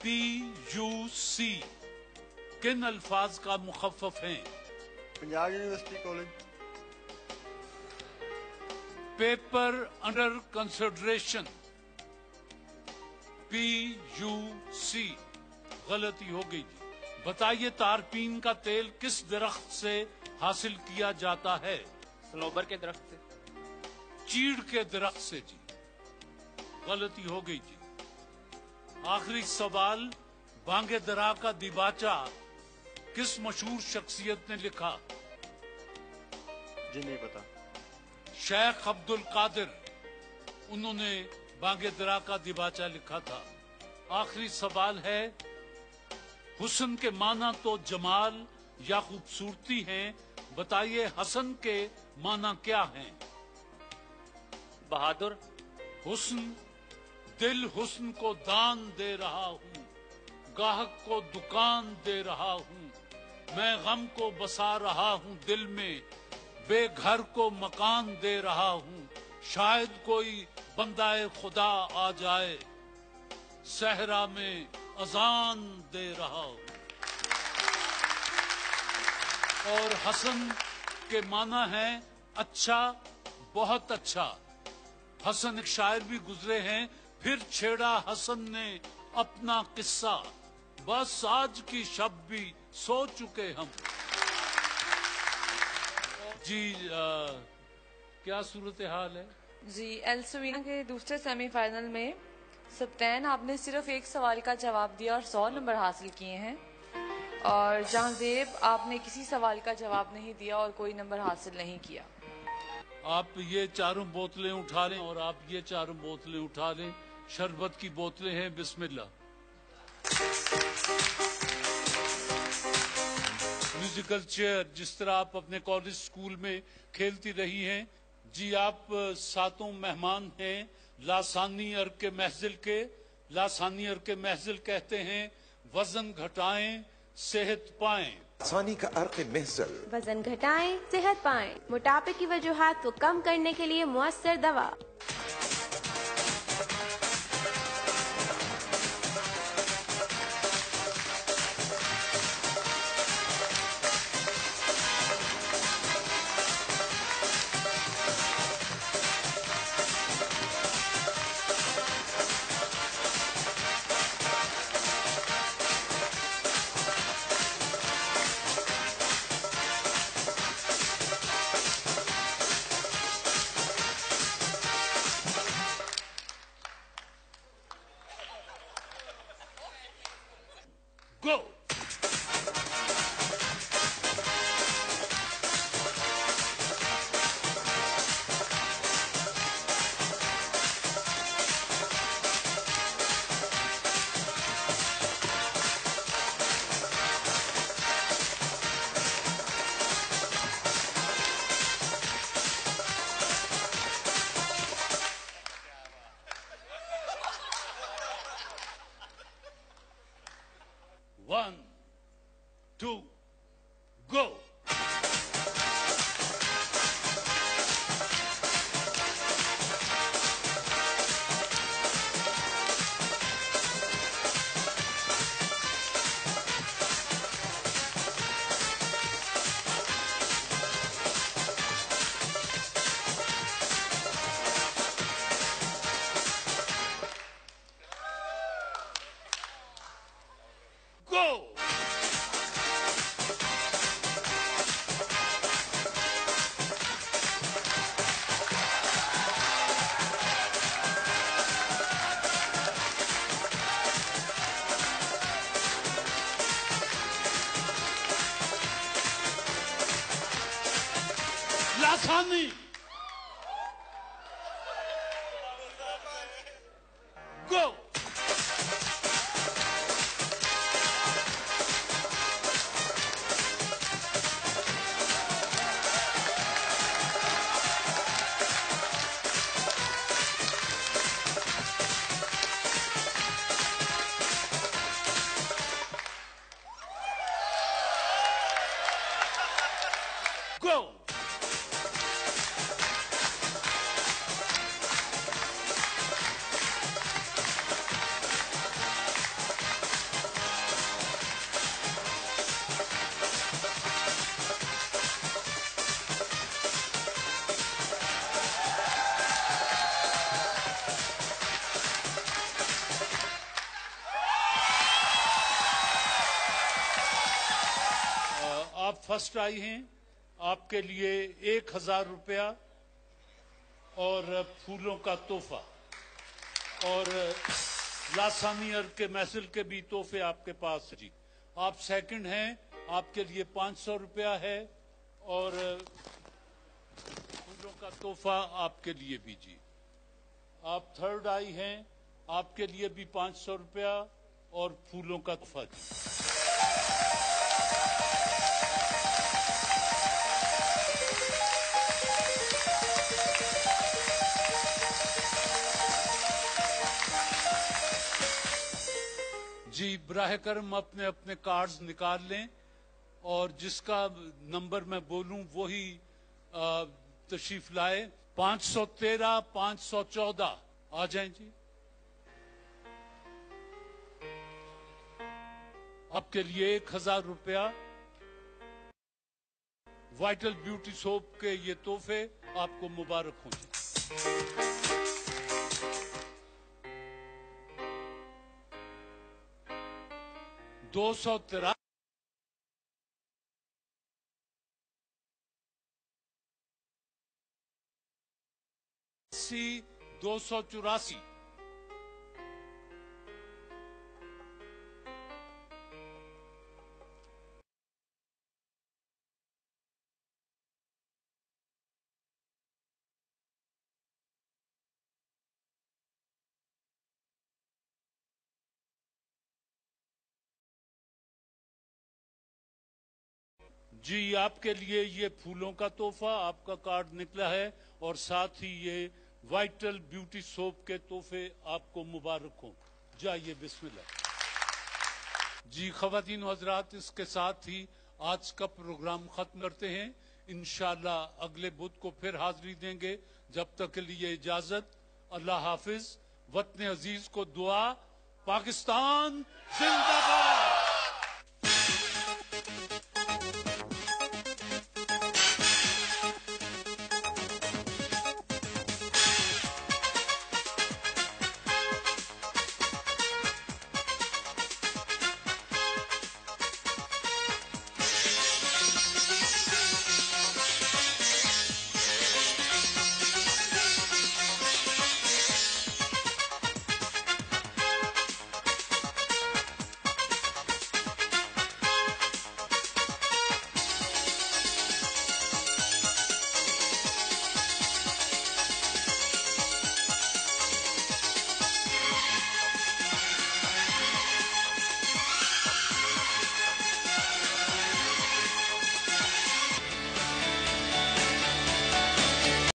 PUC किन अल्फाज का मुखफ़फ़ हैं? Punjab university college. Paper under consideration PUC, गलती हो गई जी। बताइए तारपीन का तेल किस दरख्त से हासिल किया जाता है? सनोबर के दरख्त से। चीड़ के दरख्त से जी, गलती हो गई जी। आखिरी सवाल, बांगे दरा का दिबाचा किस मशहूर शख्सियत ने लिखा? जी नहीं पता। शेख अब्दुल कादिर, उन्होंने बांगे दरा का दिबाचा लिखा था। आखिरी सवाल है, हुस्न के माना तो जमाल या खूबसूरती हैं, बताइए हसन के माना क्या हैं? बहादुर। हुस्न, दिल हुस्न को दान दे रहा हूँ, गाहक को दुकान दे रहा हूँ, मैं गम को बसा रहा हूँ दिल में, बेघर को मकान दे रहा हूँ, शायद कोई बंदाए खुदा आ जाए, सहरा में अजान दे रहा हूँ। और हसन के माना है अच्छा, बहुत अच्छा। हसन एक शायर भी गुजरे हैं, फिर छेड़ा हसन ने अपना किस्सा, बस आज की शब भी सो चुके हम। जी क्या सूरत हाल है? जी एल्सोविना के दूसरे सेमीफाइनल में सप्तैन आपने सिर्फ एक सवाल का जवाब दिया और 100 नंबर हासिल किए हैं, और जहांजेब आपने किसी सवाल का जवाब नहीं दिया और कोई नंबर हासिल नहीं किया। आप ये चारों बोतलें उठा लें और आप ये चारों बोतलें उठा लें। शरबत की बोतलें हैं, बिस्मिल्लाह। म्यूजिकल चेयर, जिस तरह आप अपने कॉलेज स्कूल में खेलती रही हैं जी। आप सातों मेहमान हैं लासानी अर्क के महजिल के। लासानी अर्क के महजिल कहते हैं वजन घटाएं सेहत पाएं। लासानी का अर्क महजिल, वजन घटाएं सेहत पाएं, मोटापे की वजूहात को कम करने के लिए मुअस्सर दवा। Go! One, two, go! Go! लासानी go! Go! First आई हैं आपके लिए 1000 रुपया और फूलों का तोहफा, और लासानियर के महफिल के भी तोहफे आपके पास जी। आप सेकंड हैं, आपके लिए 500 रुपया है और फूलों का तोहफा आपके लिए भी जी। आप थर्ड आई हैं, आपके लिए भी 500 रुपया और फूलों का तोहफा जी। जी बराह करम अपने अपने कार्ड्स निकाल लें और जिसका नंबर मैं बोलूं वही तशरीफ लाए। 513 514 आ जाएं जी। आपके लिए 1000 रुपया, वाइटल ब्यूटी सोप के ये तोहफे आपको मुबारक हों जी। 283 284 जी। आपके लिए ये फूलों का तोहफा आपका कार्ड निकला है और साथ ही ये वाइटल ब्यूटी सोप के तोहफे आपको मुबारक हों। जाइए बिस्मिल्लाह जी। ख़वातीन हज़रात, इसके साथ ही आज का प्रोग्राम खत्म करते हैं। इंशाअल्लाह अगले बुध को फिर हाजिरी देंगे। जब तक के लिए इजाजत, अल्लाह हाफिज। वतन अजीज को दुआ। पाकिस्तान जिंदाबाद।